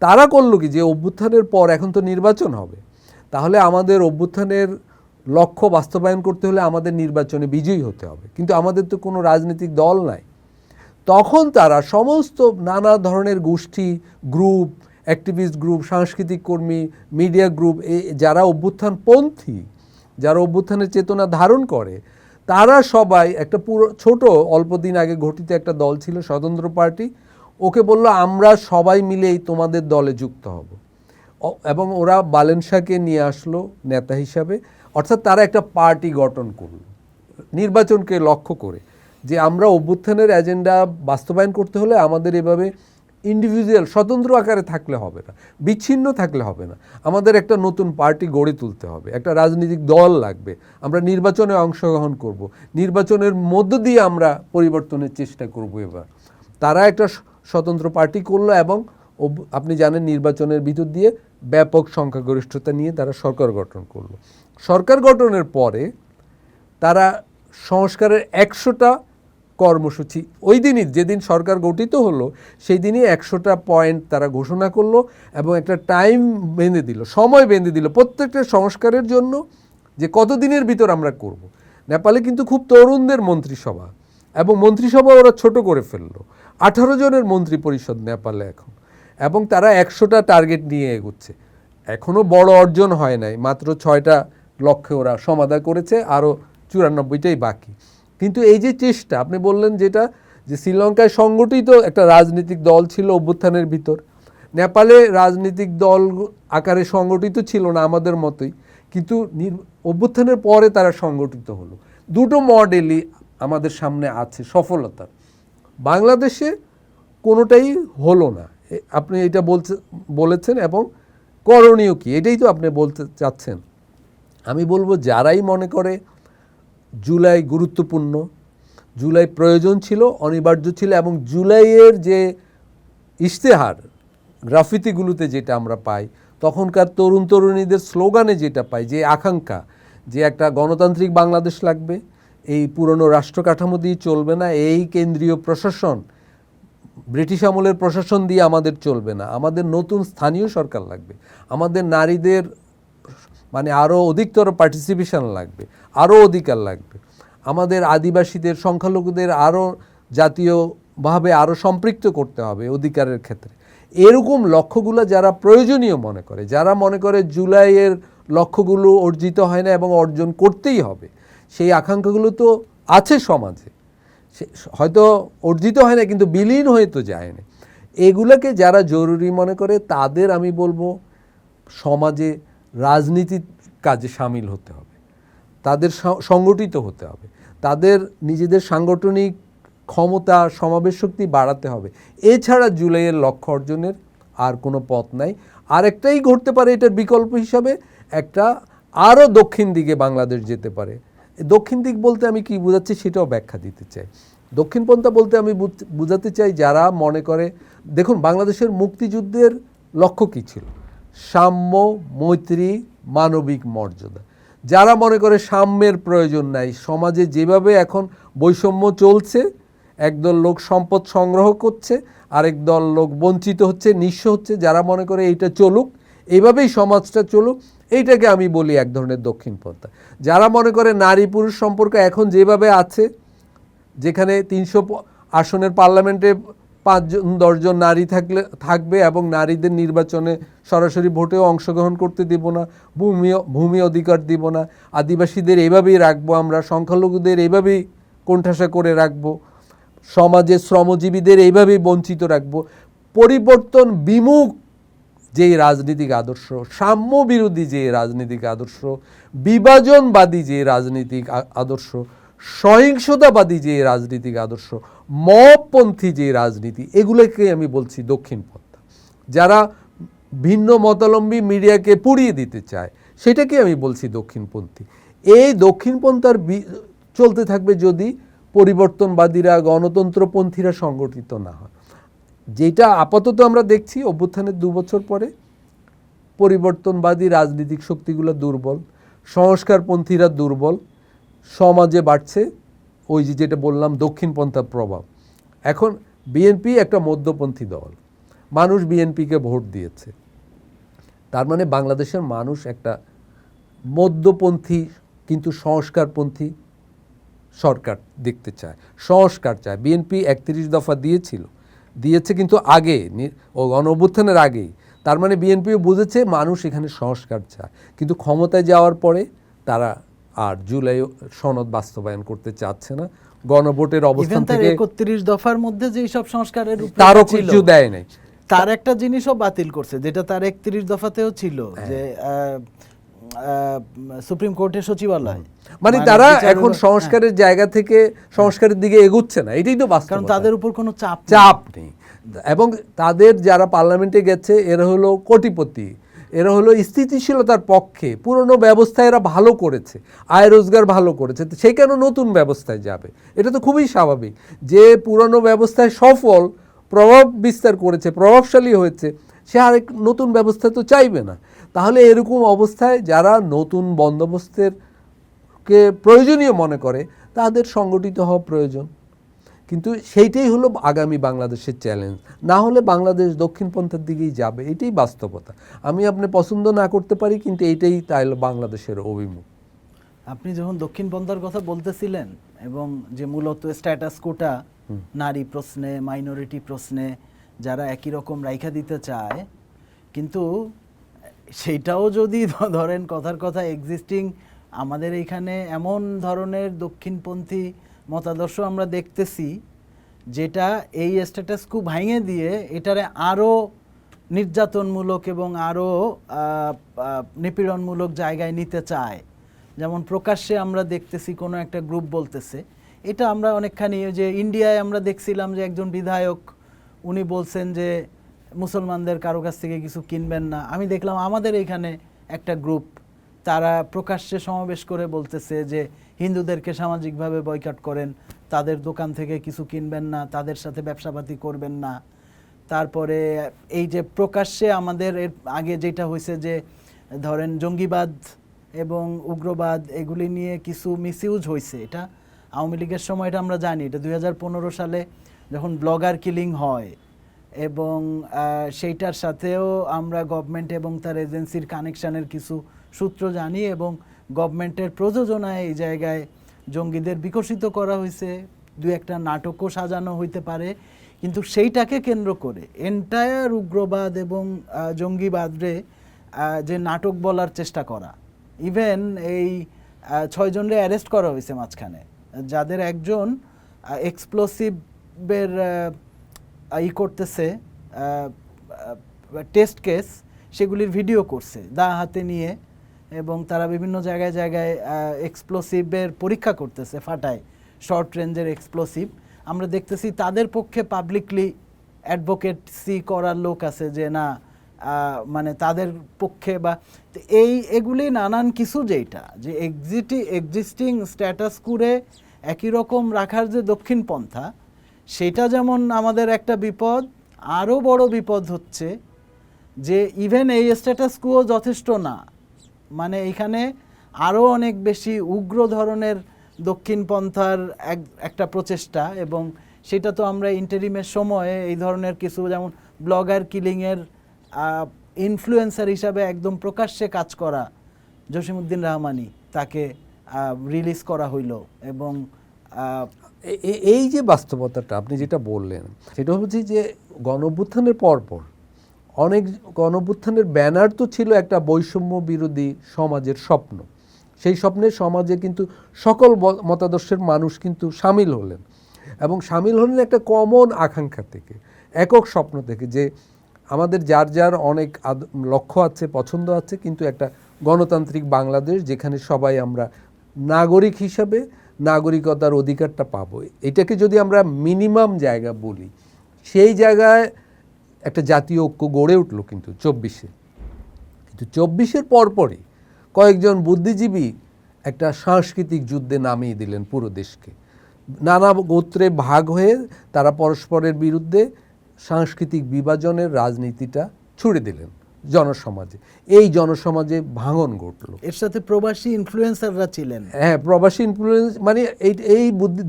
তারা করলো কি, যে অভ্যুত্থানের পর এখন তো নির্বাচন হবে, তাহলে আমাদের অভ্যুত্থানের লক্ষ্য বাস্তবায়ন করতে হলে আমাদের নির্বাচনে বিজয়ী হতে হবে, কিন্তু আমাদের তো কোনো রাজনৈতিক দল নাই। তখন তারা সমস্ত নানা ধরনের গোষ্ঠী, গ্রুপ, অ্যাক্টিভিস্ট গ্রুপ, সাংস্কৃতিক কর্মী, মিডিয়া গ্রুপ, যারা অভ্যুত্থানপন্থী, যারা অভ্যুত্থানের চেতনা ধারণ করে, তারা সবাই একটা পুরো ছোট অল্প দিন আগে গঠিত একটা দল ছিল স্বতন্ত্র পার্টি, ওকে বলল আমরা সবাই মিলেই তোমাদের দলে যুক্ত হব এবং ওরা বালেন শাহকে নিয়ে আসলো নেতা হিসাবে। অর্থাৎ তারা একটা পার্টি গঠন করল নির্বাচনকে লক্ষ্য করে, যে আমরা অভ্যুত্থানের এজেন্ডা বাস্তবায়ন করতে হলে আমাদের এভাবে ইন্ডিভিজুয়াল স্বতন্ত্র আকারে থাকলে হবে না, বিচ্ছিন্ন থাকলে হবে না, আমাদের একটা নতুন পার্টি গড়ে তুলতে হবে, একটা রাজনৈতিক দল লাগবে, আমরা নির্বাচনে অংশগ্রহণ করব, নির্বাচনের মধ্য দিয়ে আমরা পরিবর্তনের চেষ্টা করব। এবার তারা একটা স্বতন্ত্র পার্টি করলো এবং আপনি জানেন নির্বাচনের ভিতর দিয়ে ব্যাপক সংখ্যাগরিষ্ঠতা নিয়ে তারা সরকার গঠন করলো। সরকার গঠনের পরে তারা সংস্কারের 100টা কর্মসূচি, ওই দিনই যেদিন সরকার গঠিত হলো সেই দিনই 100টা পয়েন্ট তারা ঘোষণা করলো এবং একটা টাইম বেঁধে দিল, সময় বেঁধে দিল প্রত্যেকটা সংস্কারের জন্য, যে কতদিনের ভিতর আমরা করব। নেপালে কিন্তু খুব তরুণদের মন্ত্রিসভা এবং মন্ত্রিসভা ওরা ছোট করে ফেললো, 18 জনের মন্ত্রী পরিষদ নেপালে এখন, এবং তারা 100টা টার্গেট নিয়ে এগোচ্ছে। এখনও বড় অর্জন হয় নাই, মাত্র 6টা লক্ষ্যে ওরা সমাধা করেছে, আরও 94টাই বাকি। কিন্তু এই যে চেষ্টা আপনি বললেন, যেটা যে শ্রীলঙ্কায় সংগঠিত একটা রাজনৈতিক দল ছিল অভ্যুত্থানের ভিতর, নেপালে রাজনৈতিক দল আকারে সংগঠিত ছিল না আমাদের মতোই, কিন্তু অভ্যুত্থানের পরে তারা সংগঠিত হলো। দুটো মডেলই আমাদের সামনে আছে সফলতার। বাংলাদেশে কোনোটাই হলো না, আপনি এটা বলেছেন, এবং করণীয় কি এটাই তো আপনি বলতে চাচ্ছেন। আমি বলবো যারাই মনে করে জুলাই গুরুত্বপূর্ণ, জুলাই প্রয়োজন ছিল, অনিবার্য ছিল, এবং জুলাইয়ের যে ইশতেহার গ্রাফিতিগুলোতে যেটা আমরা পাই, তখনকার তরুণ তরুণীদের স্লোগানে যেটা পাই, যে আকাঙ্ক্ষা, যে একটা গণতান্ত্রিক বাংলাদেশ লাগবে, এই পুরনো রাষ্ট্র কাঠামো দিয়ে চলবে না, এই কেন্দ্রীয় প্রশাসন ব্রিটিশ আমলের প্রশাসন দিয়ে আমাদের চলবে না, আমাদের নতুন স্থানীয় সরকার লাগবে, আমাদের নারীদের মানে আরও অধিকতর পার্টিসিপেশন লাগবে, আরও অধিকার লাগবে, আমাদের আদিবাসীদের সংখ্যালঘুদের আরও জাতীয়ভাবে আরও সম্পৃক্ত করতে হবে অধিকারের ক্ষেত্রে। এরকম লক্ষ্যগুলো যারা প্রয়োজনীয় মনে করে, যারা মনে করে জুলাইয়ের লক্ষ্যগুলো অর্জিত হয় না এবং অর্জন করতেই হবে, সেই আকাঙ্ক্ষাগুলো তো আছে সমাজে, হয়তো অর্জিত হয় না কিন্তু বিলীন হয়ে তো যায় না। এগুলোকে যারা জরুরি মনে করে তাদের আমি বলবো সমাজে রাজনীতির কাজে সামিল হতে হবে, তাদের সংগঠিত হতে হবে, তাদের নিজেদের সাংগঠনিক ক্ষমতা সমাবেশ শক্তি বাড়াতে হবে। এছাড়া জুলাইয়ের লক্ষ্য অর্জনের আর কোনো পথ নাই। আরেকটাই ঘটতে পারে এটার বিকল্প হিসাবে, একটা আরও দক্ষিণ দিকে বাংলাদেশ যেতে পারে। দক্ষিণ দিক বলতে আমি কি বোঝাচ্ছি সেটাও ব্যাখ্যা দিতে চাই। দক্ষিণপন্থা বলতে আমি বোঝাতে চাই যারা মনে করে, দেখুন বাংলাদেশের মুক্তিযুদ্ধের লক্ষ্য কী ছিল? সাম্য, মৈত্রী, মানবিক মর্যাদা। যারা মনে করে সাম্যের প্রয়োজন নাই, সমাজে যেভাবে এখন বৈষম্য চলছে, একদল লোক সম্পদ সংগ্রহ করছে, আরেক দল লোক বঞ্চিত হচ্ছে, নিঃস্ব হচ্ছে, যারা মনে করে এইটা চলুক, এইভাবেই সমাজটা চলুক, এইটাকে আমি বলি এক ধরনের দক্ষিণপন্থা। যারা মনে করে নারী পুরুষ সম্পর্ক এখন যেভাবে আছে, যেখানে 300 আসনের পার্লামেন্টে 5-10 জন নারী থাকবে এবং নারীদের নির্বাচনে সরাসরি ভোটেও অংশগ্রহণ করতে দিব না, ভূমি অধিকার দিব না, আদিবাসীদের এইভাবেই রাখবো, আমরা সংখ্যালঘুদের এইভাবেই কোণঠাসা করে রাখবো, সমাজে শ্রমজীবীদের এইভাবেই বঞ্চিত রাখবো। পরিবর্তন বিমুখ যেই রাজনৈতিক আদর্শ, সাম্য বিরোধী যে রাজনৈতিক আদর্শ, বিভাজনবাদী যে রাজনৈতিক আদর্শ, সহিংসতাবাদী যে রাজনৈতিক আদর্শ, মবপন্থী যে রাজনীতি, এগুলোকে আমি বলছি দক্ষিণপন্থা। যারা ভিন্ন মতাবলম্বী মিডিয়াকে পুড়িয়ে দিতে চায়, সেটাকে আমি বলছি দক্ষিণপন্থী। এই দক্ষিণপন্থার চলতে থাকবে যদি পরিবর্তনবাদীরা, গণতন্ত্রপন্থীরা সংগঠিত না হয়। যেটা আপাতত আমরা দেখছি অভ্যুত্থানের 2 বছর পরে, পরিবর্তনবাদী রাজনৈতিক শক্তিগুলো দুর্বল, সংস্কারপন্থীরা দুর্বল, সমাজে বাড়ছে ওই যেটা বললাম দক্ষিণপন্থার প্রভাব। এখন বিএনপি একটা মধ্যপন্থী দল, মানুষ বিএনপিকে ভোট দিয়েছে, তার মানে বাংলাদেশের মানুষ একটা মধ্যপন্থী কিন্তু সংস্কারপন্থী সরকার দেখতে চায়, সংস্কার চায়। বিএনপি 31 দফা দিয়েছে কিন্তু আগে, ও গণঅভ্যুত্থানের আগেই। তার মানে বিএনপিও বুঝেছে মানুষ এখানে সংস্কার চায়, কিন্তু ক্ষমতায় যাওয়ার পরে তারা আর জুলাই সনদ বাস্তবায়ন করতে চাচ্ছে না। গণভোটের অবস্থান থেকে 31 দফার মধ্যে যেই সব সংস্কারের তারও কিছু দেয় নাই, তার একটা জিনিসও বাতিল করছে, যেটা তার 31 দফাতেও ছিল, যে সুপ্রিম কোর্টের সচিবালয়। মানে তারা এখন সংস্কারের জায়গা থেকে সংস্কারের দিকে এগুচ্ছে না, এটাই তো বাস্তব। কারণ তাদের উপর কোনো চাপ নেই, এবং তাদের যারা পার্লামেন্টে গেছে এরা হলো কোটিপতি, এরা হলো স্থিতিশীলতার পক্ষে, পুরনো ব্যবস্থা এরা ভালো করেছে, আয় রোজগার ভালো করেছে, সেই কেন নতুন ব্যবস্থায় যাবে? এটা তো খুবই স্বাভাবিক। যে পুরনো ব্যবস্থায় সফল, প্রভাব বিস্তার করেছে, প্রভাবশালী হয়েছে, সে আরেক নতুন ব্যবস্থা তো চাইবে না। তাহলে এরকম অবস্থায় যারা নতুন বন্দোবস্তের কে প্রয়োজনীয় মনে করে তাদের সংগঠিত হওয়া প্রয়োজন। কিন্তু সেইটাই হলো আগামী বাংলাদেশের চ্যালেঞ্জ। না হলে বাংলাদেশ দক্ষিণপন্থার দিকেই যাবে, এটাই বাস্তবতা। আমি আপনি পছন্দ না করতে পারি, কিন্তু এইটাই তাই হলো বাংলাদেশের অভিমুখ। আপনি যখন দক্ষিণপন্থার কথা বলতেছিলেন, এবং যে মূলত স্ট্যাটাস কোটা, নারী প্রশ্নে, মাইনরিটি প্রশ্নে যারা একই রকম রাইখা দিতে চায়, কিন্তু সেইটাও যদি ধরেন কথার কথা এক্সিস্টিং আমাদের এইখানে এমন ধরনের দক্ষিণপন্থী মতাদর্শ আমরা দেখতেছি, যেটা এই স্ট্যাটাস কো ভাঙিয়ে দিয়ে এটারে আরও নির্যাতনমূলক এবং আরও নিপীড়নমূলক জায়গায় নিতে চায়। যেমন প্রকাশ্যে আমরা দেখতেছি কোনো একটা গ্রুপ বলতেছে, এটা আমরা অনেকখানি, যে ইন্ডিয়ায় আমরা দেখছিলাম যে একজন বিধায়ক উনি বলছেন যে মুসলমানদের কারো কাছ থেকে কিছু কিনবেন না। আমি দেখলাম আমাদের এখানে একটা গ্রুপ, তারা প্রকাশ্যে সমাবেশ করে বলতেছে যে হিন্দুদেরকে সামাজিকভাবে বয়কট করেন, তাদের দোকান থেকে কিছু কিনবেন না, তাদের সাথে ব্যবসাপাতি করবেন না। তারপরে এই যে প্রকাশ্যে আমাদের এর আগে যেটা হয়েছে যে ধরেন জঙ্গিবাদ এবং উগ্রবাদ এগুলি নিয়ে কিছু মিসইউজ হয়েছে, এটা আওয়ামী লীগের সময় এটা আমরা জানি, এটা 2015 সালে যখন ব্লগার কিলিং হয় এবং সেইটার সাথেও আমরা গভর্নমেন্ট এবং তার এজেন্সির কানেকশানের কিছু সূত্র জানি এবং গভর্নমেন্টের প্রযোজনায় এই জায়গায় জঙ্গিদের বিকশিত করা হয়েছে, দু একটা নাটকও সাজানো হইতে পারে, কিন্তু সেইটাকে কেন্দ্র করে এন্টায়ার উগ্রবাদ এবং জঙ্গিবাদরে যে নাটক বলার চেষ্টা করা, ইভেন এই 6 জনরে অ্যারেস্ট করা হয়েছে মাঝখানে, যাদের একজন এক্সপ্লোসিভের করতেছে টেস্ট কেস, সেগুলির ভিডিও করছে দা হাতে নিয়ে এবং তারা বিভিন্ন জায়গায় জায়গায় এক্সপ্লোসিভের পরীক্ষা করতেছে, ফাটায় শর্ট রেঞ্জের এক্সপ্লোসিভ। আমরা দেখতেছি তাদের পক্ষে পাবলিকলি অ্যাডভোকেটসি করার লোক আছে যে না মানে তাদের পক্ষে, বা এগুলি নানান কিছু, যেটা যে এক্সিস্টিং স্ট্যাটাস করে একই রকম রাখার যে দক্ষিণ পন্থা, সেটা যেমন আমাদের একটা বিপদ, আরও বড় বিপদ হচ্ছে যে ইভেন এই স্ট্যাটাস কুও যথেষ্ট না, মানে এখানে আরও অনেক বেশি উগ্র ধরনের দক্ষিণ পন্থার একটা প্রচেষ্টা, এবং সেটা তো আমরা ইন্টারিমের সময়ে এই ধরনের কিছু, যেমন ব্লগার কিলিংয়ের ইনফ্লুয়েন্সার হিসাবে একদম প্রকাশ্যে কাজ করা জসিমউদ্দিন রহমানি, তাকে রিলিজ করা হইল। এবং এই যে বাস্তবতাটা আপনি যেটা বললেন, সেটা হচ্ছে যে গণঅভ্যুত্থানের পরপর অনেক গণঅভ্যুত্থানের ব্যানার তো ছিল একটা বৈষম্য বিরোধী সমাজের স্বপ্ন। সেই স্বপ্নের সমাজে কিন্তু সকল মতাদর্শের মানুষ কিন্তু সামিল হলেন, এবং সামিল হলেন একটা কমন আকাঙ্ক্ষা থেকে, একক স্বপ্ন থেকে, যে আমাদের যার যার অনেক লক্ষ্য আছে, পছন্দ আছে, কিন্তু একটা গণতান্ত্রিক বাংলাদেশ যেখানে সবাই আমরা নাগরিক হিসাবে নাগরিকতার অধিকারটা পাবো। এটাকে যদি আমরা মিনিমাম জায়গা বলি, সেই জায়গায় একটা জাতীয় ঐক্য গড়ে উঠলো কিন্তু 24-এ। কিন্তু 24-এর পরপরই কয়েকজন বুদ্ধিজীবী একটা সাংস্কৃতিক যুদ্ধে নামিয়ে দিলেন পুরো দেশকে। নানা গোত্রে ভাগ হয়ে তারা পরস্পরের বিরুদ্ধে সাংস্কৃতিক বিভাজনের রাজনীতিটা ছুড়ে দিলেন জনসমাজে। এই জনসমাজে ভাঙন ঘটলো। এর সাথে প্রবাসী ইনফ্লুয়েন্সাররা ছিলেন। হ্যাঁ, প্রবাসী ইনফ্লুয়েন্স মানে এই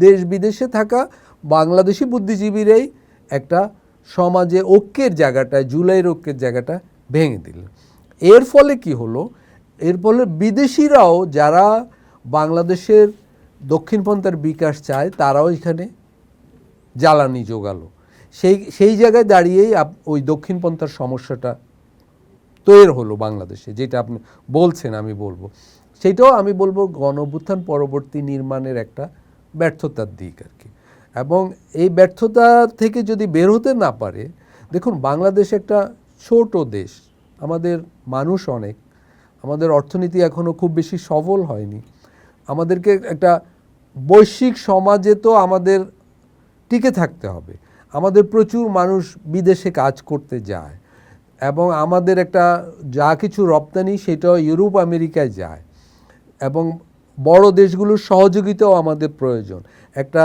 দেশ বিদেশে থাকা বাংলাদেশি বুদ্ধিজীবীরাই একটা সমাজে ঐক্যের জায়গাটা, জুলাইয়ের ঐক্যের জায়গাটা ভেঙে দিলেন। এর ফলে কি হলো? এর ফলে বিদেশিরাও যারা বাংলাদেশের দক্ষিণপন্থার বিকাশ চায়, তারাও এখানে জ্বালানি জোগালো। সেই জায়গায় দাঁড়িয়েই ওই দক্ষিণপন্থার সমস্যাটা তৈরি হলো বাংলাদেশে, যেটা আপনি বলছেন। আমি বলবো সেটাও আমি বলবো গণঅভ্যুত্থান পরবর্তী নির্মাণের একটা ব্যর্থতার দিক আর কি। এবং এই ব্যর্থতা থেকে যদি বের হতে না পারে, দেখুন বাংলাদেশ একটা ছোট দেশ, আমাদের মানুষ অনেক, আমাদের অর্থনীতি এখনও খুব বেশি সবল হয়নি, আমাদেরকে একটা বৈশ্বিক সমাজে তো আমাদের টিকে থাকতে হবে। আমাদের প্রচুর মানুষ বিদেশে কাজ করতে যায়, এবং আমাদের একটা যা কিছু রপ্তানি সেটাও ইউরোপ আমেরিকায় যায়, এবং বড় দেশগুলোর সহযোগিতাও আমাদের প্রয়োজন। একটা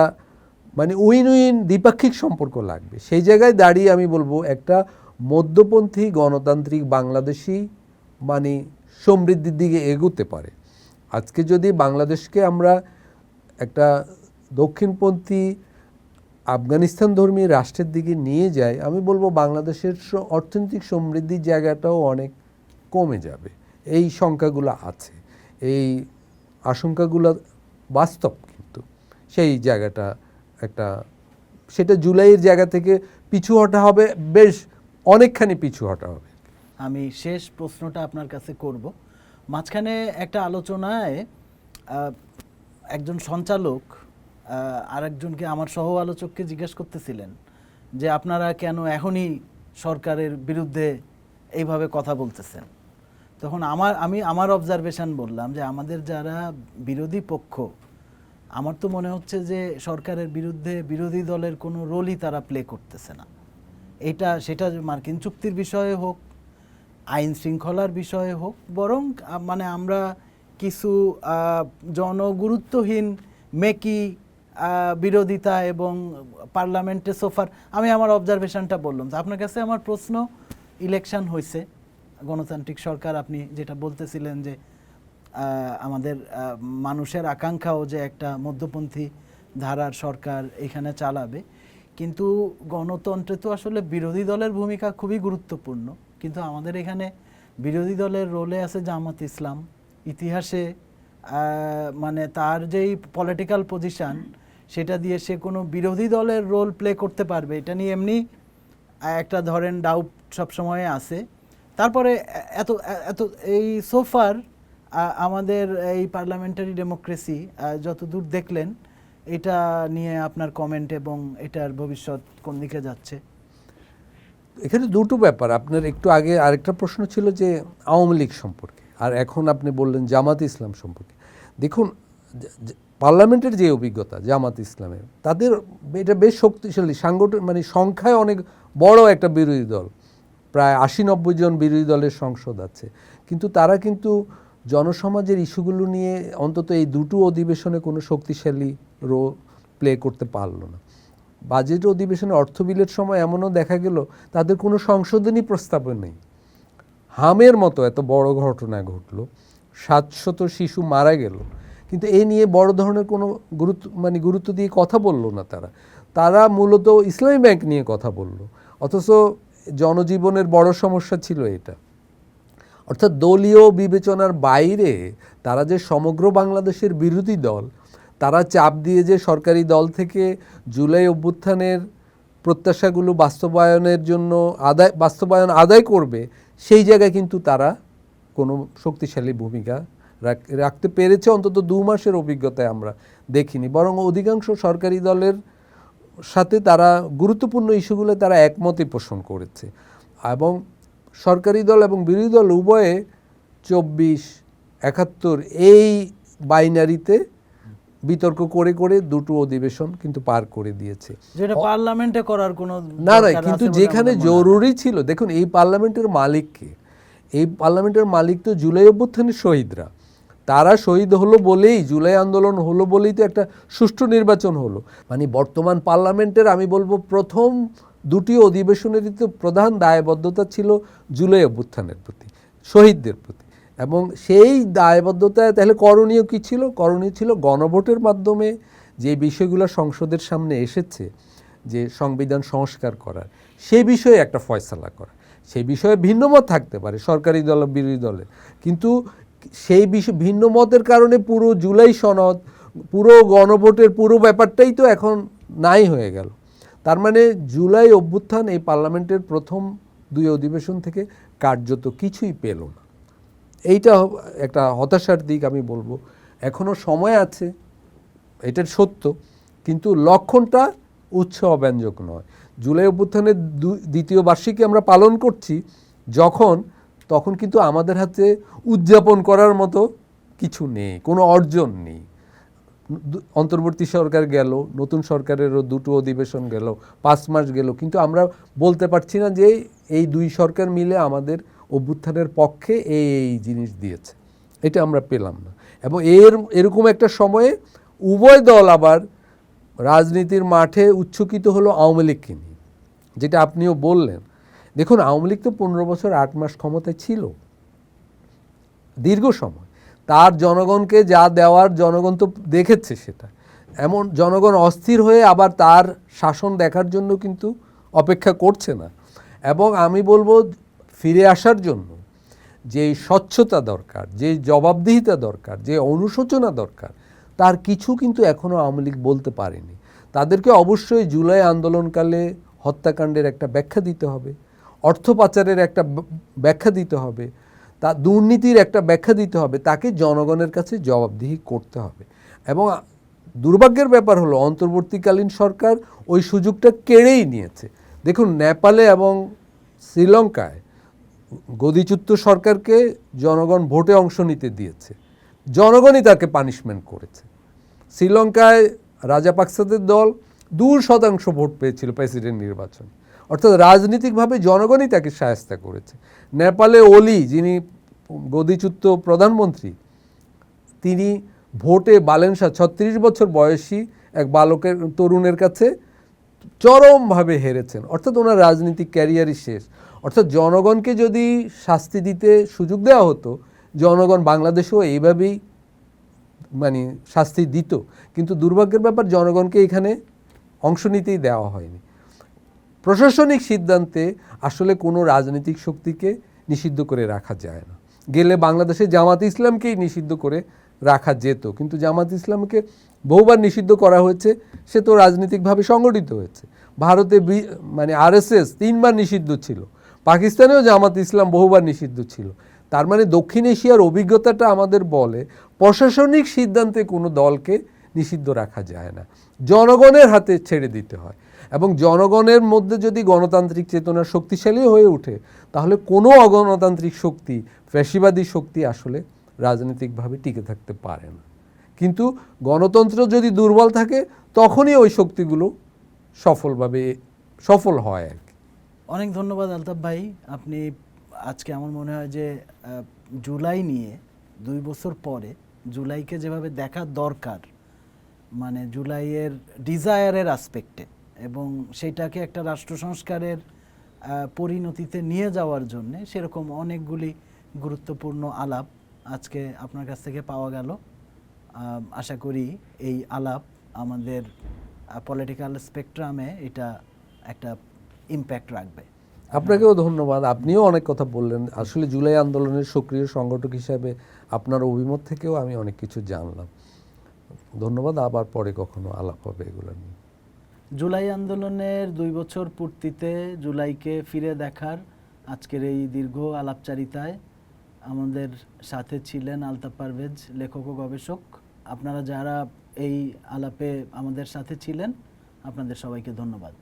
মানে উইন উইন দ্বিপাক্ষিক সম্পর্ক লাগবে। সেই জায়গায় দাঁড়িয়ে আমি বলবো একটা মধ্যপন্থী গণতান্ত্রিক বাংলাদেশি মানে সমৃদ্ধির দিকে এগোতে পারে। আজকে যদি বাংলাদেশকে আমরা একটা দক্ষিণপন্থী আফগানিস্তান ধর্মী রাষ্ট্রের দিকে নিয়ে যাই, আমি বলবো বাংলাদেশের অর্থনৈতিক সমৃদ্ধির জায়গাটাও অনেক কমে যাবে। এই সংখ্যাগুলো আছে, এই আশঙ্কাগুলো বাস্তব, কিন্তু সেই জায়গাটা একটা, সেটা জুলাইয়ের জায়গা থেকে পিছু হটা হবে, বেশ অনেকখানি পিছু হটা হবে। আমি শেষ প্রশ্নটা আপনার কাছে করব। মাঝখানে একটা আলোচনায় একজন সঞ্চালক আরেকজনকে, আমার সহ আলোচককে জিজ্ঞেস করতেছিলেন যে আপনারা কেন এখনই সরকারের বিরুদ্ধে এইভাবে কথা বলতেছেন। তখন আমি আমার অবজারভেশন বললাম যে আমাদের যারা বিরোধী পক্ষ, আমার তো মনে হচ্ছে যে সরকারের বিরুদ্ধে বিরোধী দলের কোনো রোলই তারা প্লে করতেছে না। সেটা মার্কিন চুক্তির বিষয়ে হোক, আইন শৃঙ্খলার বিষয়ে হোক, বরং মানে আমরা কিছু জনগুরুত্বহীন মেকি বিরোধিতা এবং পার্লামেন্টে সোফার, আমি আমার অবজারভেশনটা বললাম। তো আপনার কাছে আমার প্রশ্ন, ইলেকশন হয়েছে, গণতান্ত্রিক সরকার, আপনি যেটা বলতেছিলেন যে আমাদের মানুষের আকাঙ্ক্ষাও যে একটা মধ্যপন্থী ধারার সরকার এখানে চালাবে, কিন্তু গণতন্ত্রে তো আসলে বিরোধী দলের ভূমিকা খুবই গুরুত্বপূর্ণ, কিন্তু আমাদের এখানে বিরোধী দলের রোলে আছে জামাত ইসলাম। ইতিহাসে মানে তার যেই পলিটিক্যাল পজিশন, সেটা দিয়ে সে কোনো বিরোধী দলের রোল প্লে করতে পারবে এটা নিয়ে এমনি একটা ধরেন ডাউট সবসময় আছে। তারপরে এত এত এই সোফার আমাদের এই পার্লামেন্টারি ডেমোক্রেসি যতদূর দেখলেন, এটা নিয়ে আপনার কমেন্ট এবং এটার ভবিষ্যৎ কোন দিকে যাচ্ছে? এখানে দুটো ব্যাপার। আপনার একটু আগে আরেকটা প্রশ্ন ছিল যে আওয়ামী লীগ সম্পর্কে, আর এখন আপনি বললেন জামাত ইসলাম সম্পর্কে। দেখুন, পার্লামেন্টের যে অভিজ্ঞতা জামাত ইসলামের, তাদের এটা বেশ শক্তিশালী সাংগঠনিক, মানে সংখ্যায় অনেক বড় একটা বিরোধী দল, প্রায় 80-90 জন বিরোধী দলের সংসদ আছে, কিন্তু তারা কিন্তু জনসমাজের ইস্যুগুলো নিয়ে অন্তত এই দুটো অধিবেশনে কোনো শক্তিশালী রোল প্লে করতে পারলো না। বাজেট অধিবেশনে অর্থ বিলের সময় এমনও দেখা গেল তাদের কোনো সংশোধনী প্রস্তাব নেই। হামের মতো এত বড় ঘটনা ঘটলো, 700 শিশু মারা গেল, কিন্তু এই নিয়ে বড় ধরনের কোনো গুরুত্ব দিয়ে কথা বলল না তারা মূলত ইসলামী ব্যাংক নিয়ে কথা বলল, অথচ জনজীবনের বড় সমস্যা ছিল এটা। অর্থাৎ দলীয় বিবেচনার বাইরে তারা যে সমগ্র বাংলাদেশের বিরোধী দল, তারা চাপ দিয়ে যে সরকারি দল থেকে জুলাই অভ্যুত্থানের প্রত্যাশাগুলো বাস্তবায়ন আদায় করবে, সেই জায়গায় কিন্তু তারা কোনো শক্তিশালী ভূমিকা রাখতে পেরেছে অন্তত 2 মাসের অভিজ্ঞতায় আমরা দেখিনি। বরং অধিকাংশ সরকারি দলের সাথে তারা গুরুত্বপূর্ণ ইস্যুগুলো তারা একমতই পোষণ করেছে, এবং সরকারি দল এবং বিরোধী দল উভয়ে 24-71 এই বাইনারিতে বিতর্ক করে করে দুটো অধিবেশন কিন্তু পার করে দিয়েছে, যেটা পার্লামেন্টে করার কোনো না কিন্তু যেখানে জরুরি ছিল। দেখুন, এই পার্লামেন্টের মালিক কে? এই পার্লামেন্টের মালিক তো জুলাই অভ্যুত্থানের শহীদরা। তারা শহীদ হলো বলেই, জুলাই আন্দোলন হলো বলেই তো একটা সুষ্ঠু নির্বাচন হলো। মানে বর্তমান পার্লামেন্টের আমি বলবো প্রথম দুটি অধিবেশনেরই তো প্রধান দায়বদ্ধতা ছিল জুলাই অভ্যুত্থানের প্রতি, শহীদদের প্রতি, এবং সেই দায়বদ্ধতায় তাহলে করণীয় কী ছিল? করণীয় ছিল গণভোটের মাধ্যমে যে বিষয়গুলো সংসদের সামনে এসেছে, যে সংবিধান সংস্কার করার, সেই বিষয়ে একটা ফয়সালা করা। সেই বিষয়ে ভিন্নমত থাকতে পারে সরকারি দল বিরোধী দলের, কিন্তু সেই বিষয় ভিন্ন মতের কারণে পুরো জুলাই সনদ, পুরো গণভোটের পুরো ব্যাপারটাই তো এখন নাই হয়ে গেল। তার মানে জুলাই অভ্যুত্থান এই পার্লামেন্টের প্রথম 2 অধিবেশন থেকে কার্যত কিছুই পেল না। এইটা একটা হতাশার দিক আমি বলবো। এখনও সময় আছে, এটা সত্য, কিন্তু লক্ষণটা উৎসাহব্যঞ্জক নয়। জুলাই অভ্যুত্থানের 2য় বার্ষিকী আমরা পালন করছি তখন কিন্তু আমাদের হাতে উদযাপন করার মতো কিছু নেই, কোনো অর্জন নেই। অন্তর্বর্তী সরকার গেল, নতুন সরকারেরও 2টো অধিবেশন গেল, 5 মাস গেল, কিন্তু আমরা বলতে পারছি না যে এই 2 সরকার মিলে আমাদের অভ্যুত্থানের পক্ষে এই জিনিস দিয়েছে, এটা আমরা পেলাম না। এবং এরকম একটা সময়ে উভয় দল আবার রাজনীতির মাঠে উচ্ছ্বসিত হলো আওয়ামী লীগকে নিয়ে, যেটা আপনিও বললেন। দেখুন, আওয়ামী লীগ তো 15 বছর 8 মাস ক্ষমতায় ছিল, দীর্ঘ সময়। তার জনগণকে যা দেওয়ার জনগণ তো দেখেছে, সেটা এমন জনগণ অস্থির হয়ে আবার তার শাসন দেখার জন্য কিন্তু অপেক্ষা করছে না। এবং আমি বলবো, ফিরে আসার জন্য যে স্বচ্ছতা দরকার, যে জবাবদিহিতা দরকার, যে অনুশোচনা দরকার, তার কিছু কিন্তু এখনও আওয়ামী লীগ বলতে পারেনি। তাদেরকে অবশ্যই জুলাই আন্দোলনকালে হত্যাকাণ্ডের একটা ব্যাখ্যা দিতে হবে, অর্থ পাচারের একটা ব্যাখ্যা দিতে হবে, তা দুর্নীতির একটা ব্যাখ্যা দিতে হবে, তাকে জনগণের কাছে জবাবদিহি করতে হবে। এবং দুর্ভাগ্যের ব্যাপার হলো অন্তর্বর্তীকালীন সরকার ওই সুযোগটা কেড়েই নিয়েছে। দেখুন, নেপালে এবং শ্রীলঙ্কায় গদিচ্যুত সরকারকে জনগণ ভোটে অংশ নিতে দিয়েছে, জনগণই তাকে পানিশমেন্ট করেছে। শ্রীলঙ্কায় রাজাপাকসাদের দল 2% ভোট পেয়েছিল প্রেসিডেন্ট নির্বাচনে, অর্থাৎ রাজনীতিকভাবে জনগণই তাকে শায়েস্তা করেছে। নেপালে ওলি, যিনি গদিচ্যুত প্রধানমন্ত্রী, তিনি ভোটে বালেনশা 36 বছর বয়সী এক তরুণের কাছে চরমভাবে হেরেছেন, অর্থাৎ ওনার রাজনৈতিক ক্যারিয়ারই শেষ। অর্থাৎ জনগণকে যদি শাস্তি দিতে সুযোগ দেওয়া হতো, জনগণ বাংলাদেশেও এইভাবেই শাস্তি দিত, কিন্তু দুর্ভাগ্যের ব্যাপার জনগণকে এখানে অংশ নিতেই দেওয়া হয়নি। প্রশাসনিক সিদ্ধান্তে আসলে কোনো রাজনৈতিক শক্তিকে নিষিদ্ধ করে রাখা যায় না। গেলে বাংলাদেশে জামাত ইসলামকেই নিষিদ্ধ করে রাখা যেত, কিন্তু জামাত ইসলামকে বহুবার নিষিদ্ধ করা হয়েছে, সে তো রাজনৈতিকভাবে সংগঠিত হয়েছে। ভারতে মানে আরএসএস 3বার নিষিদ্ধ ছিল, পাকিস্তানেও জামাত ইসলাম বহুবার নিষিদ্ধ ছিল। তার মানে দক্ষিণ এশিয়ার অভিজ্ঞতাটা আমাদের বলে প্রশাসনিক সিদ্ধান্তে কোনো দলকে নিষিদ্ধ রাখা যায় না, জনগণের হাতে ছেড়ে দিতে হয়। এবং জনগণের মধ্যে যদি গণতান্ত্রিক চেতনা শক্তিশালী হয়ে ওঠে, তাহলে কোনো অগণতান্ত্রিক শক্তি, ফ্যাসিবাদী শক্তি আসলে রাজনৈতিকভাবে টিকে থাকতে পারে না। কিন্তু গণতন্ত্র যদি দুর্বল থাকে, তখনই ওই শক্তিগুলো সফল হয় আর কি। অনেক ধন্যবাদ আলতাফ ভাই। আপনি আজকে আমার মনে হয় যে জুলাই নিয়ে 2 বছর পরে জুলাইকে যেভাবে দেখা দরকার, মানে জুলাইয়ের ডিজায়ারের আসপেক্টে, এবং সেটাকে একটা রাষ্ট্র সংস্কারের পরিণতিতে নিয়ে যাওয়ার জন্য সেরকম অনেকগুলি গুরুত্বপূর্ণ আলাপ আজকে আপনার কাছ থেকে পাওয়া গেল। আশা করি এই আলাপ আমাদের পলিটিক্যাল স্পেকট্রামে এটা একটা ইম্প্যাক্ট রাখবে। আপনাকেও ধন্যবাদ, আপনিও অনেক কথা বললেন। আসলে জুলাই আন্দোলনের সক্রিয় সংগঠক হিসাবে আপনার অভিমত থেকেও আমি অনেক কিছু জানলাম। ধন্যবাদ, আবার পরে কখনো আলাপ হবে এগুলো নিয়ে। জুলাই আন্দোলনের 2 বছর পূর্তিতে জুলাইকে ফিরে দেখার আজকের এই দীর্ঘ আলাপচারিতায় আমাদের সাথে ছিলেন আলতাফ পারভেজ, লেখক ও গবেষক। আপনারা যারা এই আলাপে আমাদের সাথে ছিলেন, আপনাদের সবাইকে ধন্যবাদ।